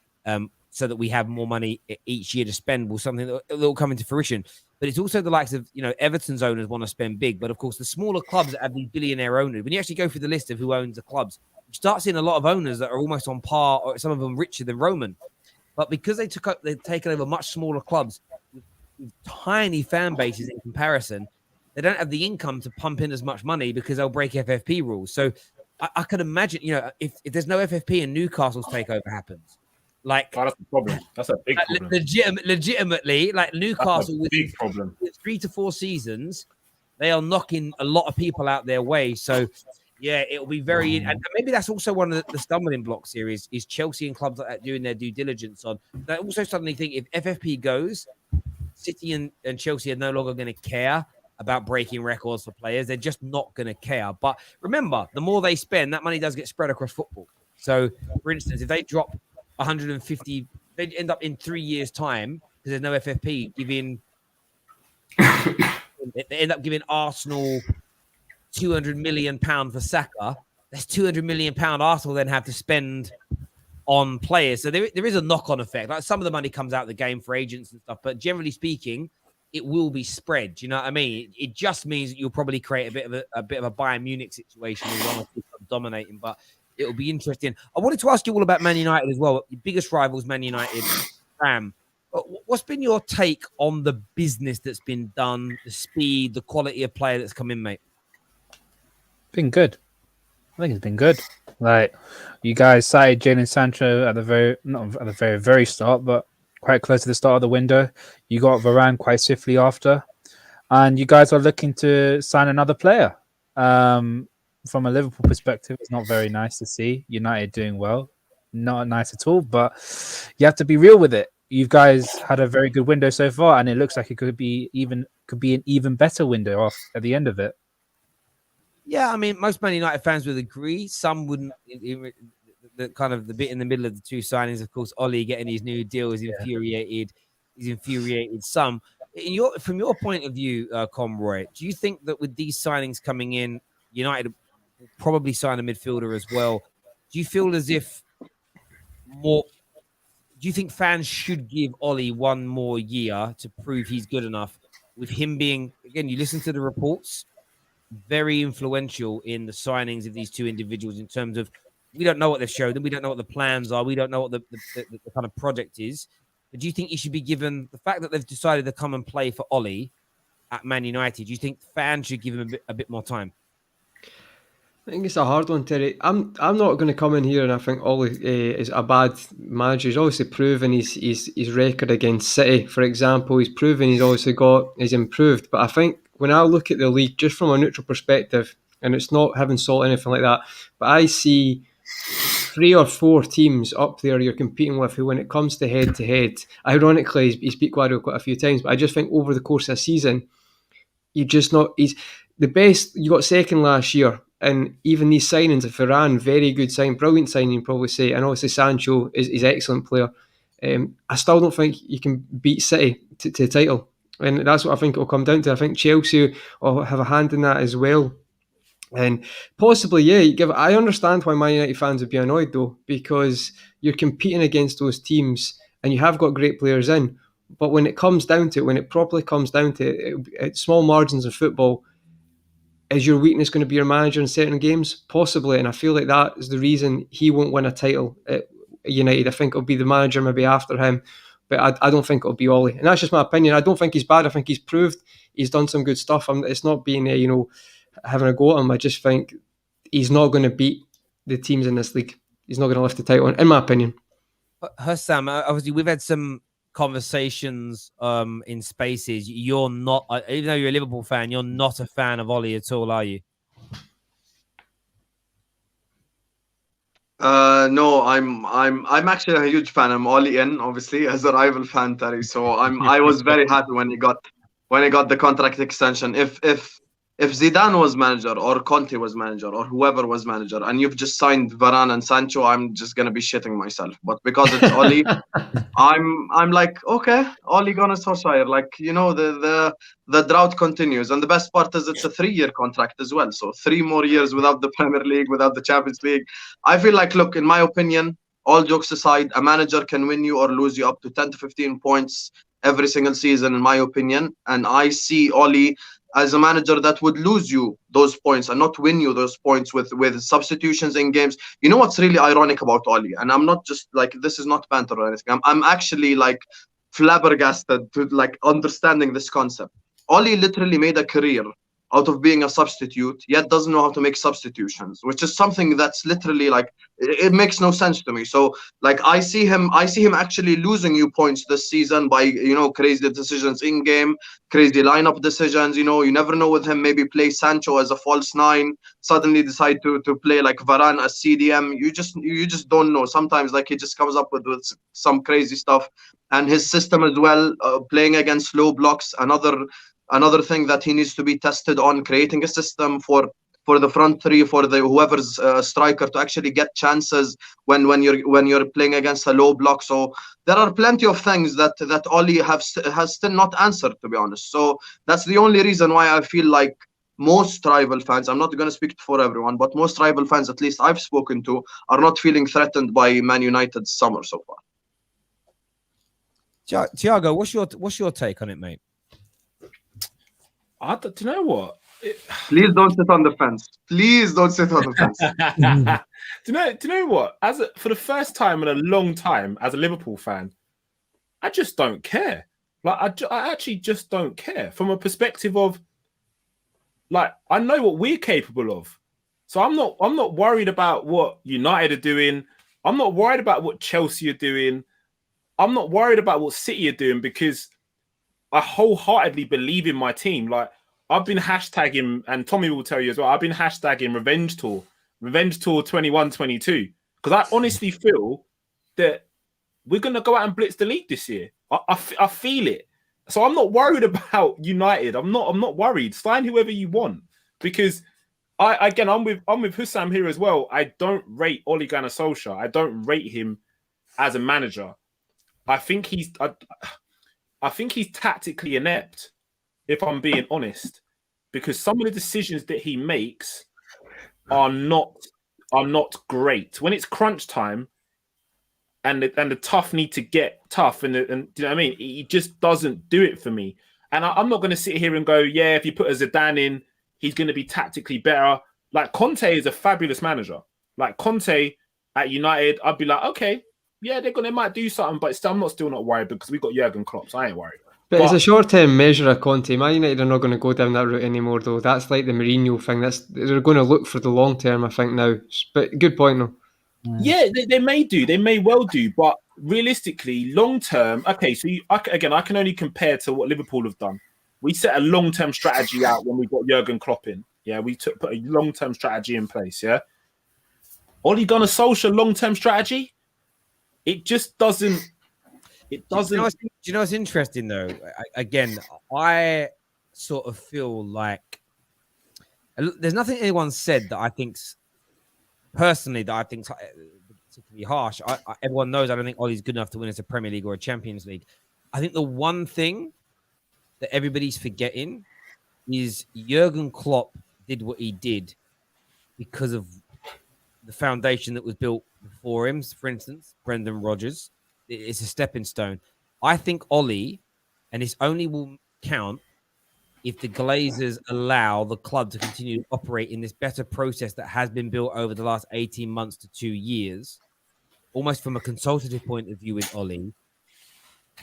S1: so that we have more money each year to spend will something that will come into fruition. But it's also the likes of, Everton's owners want to spend big. But of course, the smaller clubs that have these billionaire owners, when you actually go through the list of who owns the clubs, you start seeing a lot of owners that are almost on par, or some of them richer than Roman. But because they've taken over much smaller clubs with tiny fan bases in comparison, they don't have the income to pump in as much money because they'll break FFP rules. So I could imagine, if there's no FFP and Newcastle's takeover happens, like
S5: that's the problem. That's a big problem.
S1: Legitimately, like Newcastle with
S5: big problem.
S1: 3 to 4 seasons, they are knocking a lot of people out their way. So yeah, it'll be very, and maybe that's also one of the stumbling blocks here is Chelsea and clubs like that doing their due diligence on. They also suddenly think if FFP goes, City and Chelsea are no longer going to care about breaking records for players. They're just not going to care. But remember, the more they spend, that money does get spread across football. So, for instance, if they drop 150, they end up in 3 years' time because there's no FFP they end up giving Arsenal £200 million for Saka. That's £200 million Arsenal then have to spend on players. So there is a knock-on effect. Like some of the money comes out of the game for agents and stuff, but generally speaking, it will be spread. Do you know what I mean? It just means that you'll probably create a bit of a Bayern Munich situation with one or two dominating, but it'll be interesting. I wanted to ask you all about Man United as well. Your biggest rivals, Man United. What's been your take on the business that's been done, the speed, the quality of player that's come in, mate?
S6: Been good. I think it's been good. Like, you guys cited Jadon Sancho at the very start, but quite close to the start of the window. You got Varane quite swiftly after, and you guys are looking to sign another player. From a Liverpool perspective, it's not very nice to see United doing well. Not nice at all, but you have to be real with it. You guys had a very good window so far, and it looks like it could be an even better window off at the end of it.
S1: Yeah, I mean, most Man United fans would agree. Some wouldn't. The bit in the middle of the two signings, of course, Ollie getting his new deal is infuriated. He's infuriated some. From your point of view, Conroy, do you think that with these signings coming in, United will probably sign a midfielder as well? Do you feel as if do you think fans should give Ollie one more year to prove he's good enough? With him being, again, you listen to the reports, very influential in the signings of these two individuals in terms of we don't know what they've showed them. We don't know what the plans are. We don't know what the kind of project is. But do you think he should be given the fact that they've decided to come and play for Ollie at Man United? Do you think fans should give him a bit more time?
S2: I think it's a hard one, Terry. I'm not going to come in here and I think Ollie is a bad manager. He's obviously proven his record against City, for example. He's proven he's improved. But I think when I look at the league, just from a neutral perspective, and it's not having salt anything like that, but I see 3 or 4 teams up there you're competing with who, when it comes to head, ironically, he's beat Guardiola quite a few times, but I just think over the course of a season, he's the best. You got second last year, and even these signings of Varane, very good sign, brilliant signing, you'd probably say, and obviously Sancho is an excellent player. I still don't think you can beat City to the title, and that's what I think it'll come down to. I think Chelsea will have a hand in that as well. And possibly, I understand why Man United fans would be annoyed though, because you're competing against those teams and you have got great players in. But when it comes down to it, when it properly comes down to it, small margins in football, is your weakness going to be your manager in certain games? Possibly. And I feel like that is the reason he won't win a title at United. I think it'll be the manager maybe after him, but I don't think it'll be Ollie. And that's just my opinion. I don't think he's bad. I think he's proved he's done some good stuff. It's not being having a go at him. I just think he's not going to beat the teams in this league. He's not going to lift the title, in my opinion.
S1: Hosum, obviously, we've had some conversations in spaces. You're not, even though you're a Liverpool fan, you're not a fan of Ollie at all, are you?
S4: No, I'm actually a huge fan. I'm Ollie in, obviously, as a rival fan, Terry. So I was very happy when he got the contract extension. If Zidane was manager or Conte was manager or whoever was manager and you've just signed Varane and Sancho, I'm just gonna be shitting myself. But because it's Ollie, I'm like, okay, Ollie gonna Solskjaer. Like, the drought continues, and the best part is it's a 3-year contract as well. So 3 more years without the Premier League, without the Champions League. I feel like, look, in my opinion, all jokes aside, a manager can win you or lose you up to 10 to 15 points every single season, in my opinion. And I see Ollie as a manager that would lose you those points and not win you those points with substitutions in games. You know what's really ironic about Ollie? And I'm not just like, this is not banter or anything. I'm actually like flabbergasted to like understanding this concept. Ollie literally made a career out of being a substitute, yet doesn't know how to make substitutions, which is something that's literally like it makes no sense to me. So like I see him actually losing you points this season by crazy decisions in game, crazy lineup decisions. You never know with him. Maybe play Sancho as a false nine, suddenly decide to play like Varane as CDM. You just don't know. Sometimes like he just comes up with some crazy stuff, and his system as well, playing against low blocks. Another thing that he needs to be tested on, creating a system for the front three, for the whoever's striker to actually get chances when you're playing against a low block. So there are plenty of things that Oli has still not answered, to be honest. So that's the only reason why I feel like most rival fans, I'm not going to speak for everyone, but most rival fans, at least I've spoken to, are not feeling threatened by Man United's summer so far.
S1: Thiago, what's your take on it, mate?
S5: Do you know what?
S4: Please don't sit on the fence. Please don't sit on the fence.
S5: Do you know what? For the first time in a long time, as a Liverpool fan, I just don't care. Like I actually just don't care from a perspective of, like, I know what we're capable of, so I'm not worried about what United are doing. I'm not worried about what Chelsea are doing. I'm not worried about what City are doing, because I wholeheartedly believe in my team. Like, I've been hashtagging, and Tommy will tell you as well, I've been hashtagging Revenge Tour 21-22, because I honestly feel that we're going to go out and blitz the league this year. I feel it. So I'm not worried about United. I'm not worried. Sign whoever you want, because I'm with Hosum here as well. I don't rate Ole Gunnar Solskjaer. I don't rate him as a manager. I think he's tactically inept, if I'm being honest, because some of the decisions that he makes are not great. When it's crunch time and the tough need to get tough, and do you know what I mean? He just doesn't do it for me. And I'm not going to sit here and go, yeah, if you put a Zidane in, he's going to be tactically better. Like, Conte is a fabulous manager. Like, Conte at United, I'd be like, okay, yeah, they might do something, but I'm still not worried, because we've got Jurgen Klopp, so I ain't worried.
S2: But it's a short-term measure of Conte. Man United are not going to go down that route anymore, though. That's like the Mourinho thing. They're going to look for the long term, I think, now. But good point, though.
S5: Yeah, they may do. They may well do. But realistically, long term, okay, so I can only compare to what Liverpool have done. We set a long-term strategy out when we got Jurgen Klopp in. Yeah, we put a long-term strategy in place, yeah? Ole Gunnar Solskjaer long-term strategy? It just doesn't... It doesn't...
S1: Do you know what's interesting, though? I sort of feel like there's nothing anyone said that I think's personally particularly harsh. Everyone knows I don't think Ollie's good enough to win us a Premier League or a Champions League. I think the one thing that everybody's forgetting is Jurgen Klopp did what he did because of the foundation that was built before him. For instance, Brendan Rodgers. It's a stepping stone. I think Ollie, and this only will count if the Glazers allow the club to continue to operate in this better process that has been built over the last 18 months to 2 years, almost from a consultative point of view with Ollie.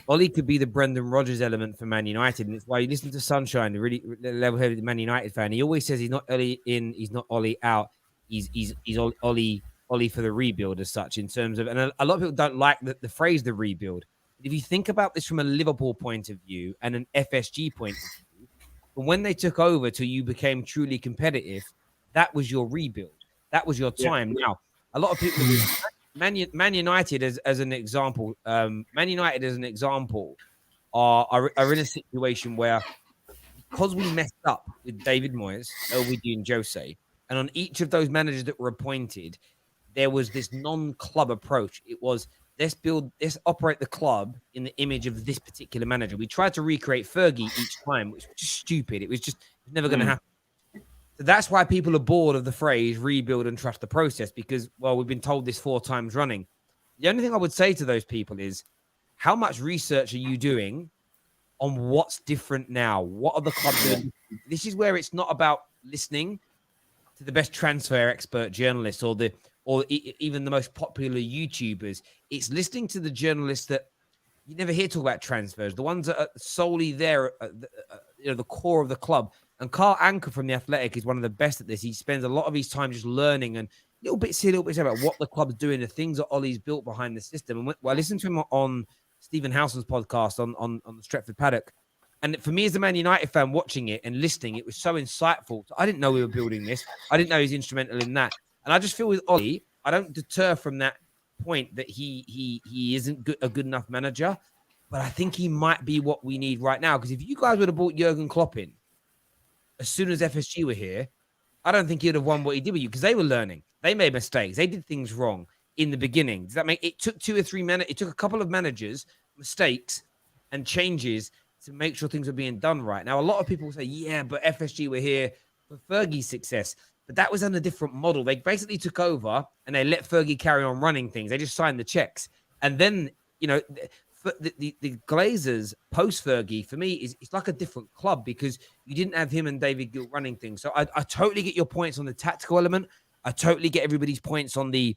S1: Ollie could be the Brendan Rodgers element for Man United, and it's why you listen to Sunshine, the really level-headed Man United fan. He always says he's not Ollie in, he's not Ollie out. He's Ollie for the rebuild as such, in terms of, and a lot of people don't like the phrase the rebuild. If you think about this from a Liverpool point of view and an FSG point of view, when they took over till you became truly competitive, that was your rebuild. That was your time. Yeah. Now, a lot of people, Man United as an example, are in a situation where, because we messed up with David Moyes, LVD and Jose, and on each of those managers that were appointed, there was this non-club approach. It was, let's operate the club in the image of this particular manager. We tried to recreate Fergie each time, which was just stupid. It was never going to happen. So that's why people are bored of the phrase rebuild and trust the process, because, well, we've been told this 4 times running. The only thing I would say to those people is, how much research are you doing on what's different now? What are the clubs doing? This is where it's not about listening to the best transfer expert journalists or even the most popular YouTubers. It's listening to the journalists that you never hear talk about transfers, the ones that are solely there, the core of the club. And Carl Anker from The Athletic is one of the best at this. He spends a lot of his time just learning and little bits here, little bits about what the club's doing, the things that Ollie's built behind the system. And I listened to him on Stephen Howson's podcast on the Stretford Paddock. And for me as a Man United fan watching it and listening, it was so insightful. I didn't know we were building this. I didn't know he was instrumental in that. And I just feel with Ollie, I don't deter from that point that he isn't a good enough manager. But I think he might be what we need right now. Because if you guys would have brought Jurgen Klopp in as soon as FSG were here, I don't think he would have won what he did with you because they were learning. They made mistakes. They did things wrong in the beginning. Does that make it took 2 or 3 minutes? It took a couple of managers, mistakes and changes to make sure things were being done right. Now, a lot of people say, yeah, but FSG were here for Fergie's success. But that was on a different model. They basically took over and they let Fergie carry on running things. They just signed the checks. And then, you know, the Glazers post Fergie, for me, it's like a different club because you didn't have him and David Gill running things. So I totally get your points on the tactical element. I totally get everybody's points on he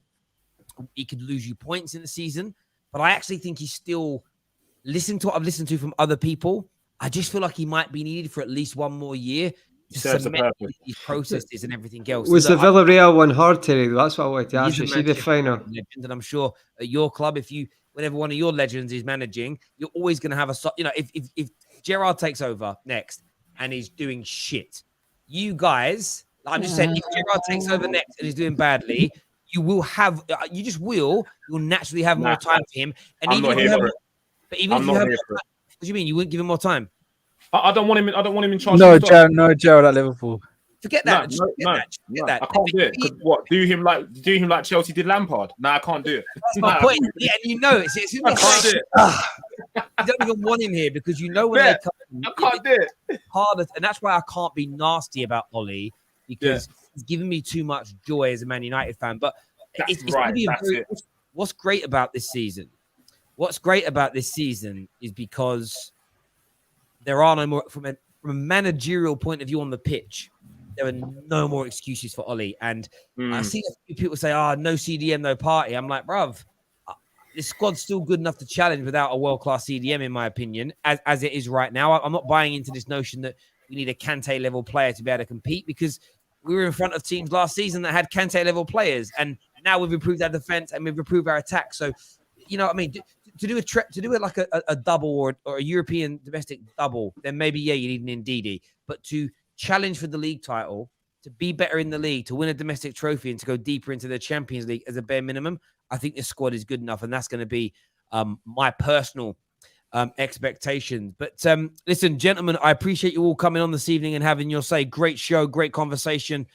S1: could lose you points in the season. But I actually think he's still... Listen to what I've listened to from other people. I just feel like he might be needed for at least one more year to cement these processes and everything else.
S2: Was the Villarreal one hard, Terry? That's what I wanted to ask you. See the final.
S1: Legend, and I'm sure at your club, whenever one of your legends is managing, you're always going to have if Gerrard takes over next and he's doing shit, you guys, I'm just saying, if Gerrard takes over next and he's doing badly, you'll naturally have more time for him. And
S5: I'm not here for it.
S1: But even if you have, what do you mean? You wouldn't give him more time?
S5: I don't want him. I don't want him in charge.
S6: No, Gerrard at Liverpool.
S1: Forget that.
S5: No. I can't do it. What? Do him like Chelsea did Lampard? No, I can't do it.
S1: That's my point. Yeah, and you know it. I can't do it. You don't even want him here because you know when they come.
S5: I can't do it.
S1: Harder, and that's why I can't be nasty about Ollie because he's giving me too much joy as a Man United fan. But it's right. What's great about this season? What's great about this season is because there are no more, from a managerial point of view on the pitch, there are no more excuses for Ollie. And I see a few people say, no CDM, no party. I'm like, bruv, this squad's still good enough to challenge without a world-class CDM, in my opinion, as it is right now. I'm not buying into this notion that we need a Kante-level player to be able to compete because we were in front of teams last season that had Kante-level players. And now we've improved our defense and we've improved our attack. So, you know what I mean? To do it like a double or a European domestic double, then maybe, you need an Ndidi. But to challenge for the league title, to be better in the league, to win a domestic trophy and to go deeper into the Champions League as a bare minimum, I think this squad is good enough. And that's going to be my personal expectations. But listen, gentlemen, I appreciate you all coming on this evening and having your say. Great show, great conversation.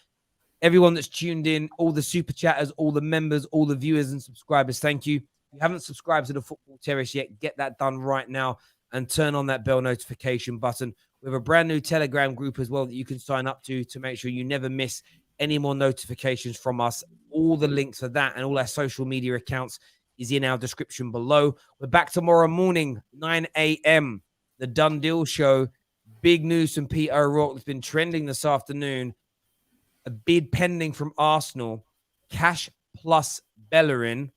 S1: Everyone that's tuned in, all the super chatters, all the members, all the viewers and subscribers, thank you. If you haven't subscribed to the Football Terrace yet, get that done right now and turn on that bell notification button. We have a brand new Telegram group as well that you can sign up to make sure you never miss any more notifications from us. All the links for that and all our social media accounts is in our description below. We're back tomorrow morning, 9 a.m. The Done Deal Show. Big news from Peter O'Rourke that's been trending this afternoon. A bid pending from Arsenal. Cash plus Bellerin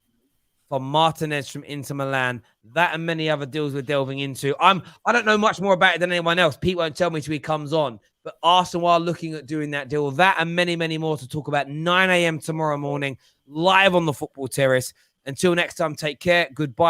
S1: for Martinez from Inter Milan. That and many other deals we're delving into. I don't know much more about it than anyone else. Pete won't tell me till he comes on. But Arsenal are looking at doing that deal. That and many, many more to talk about. 9 a.m. tomorrow morning, live on the Football Terrace. Until next time, take care. Goodbye.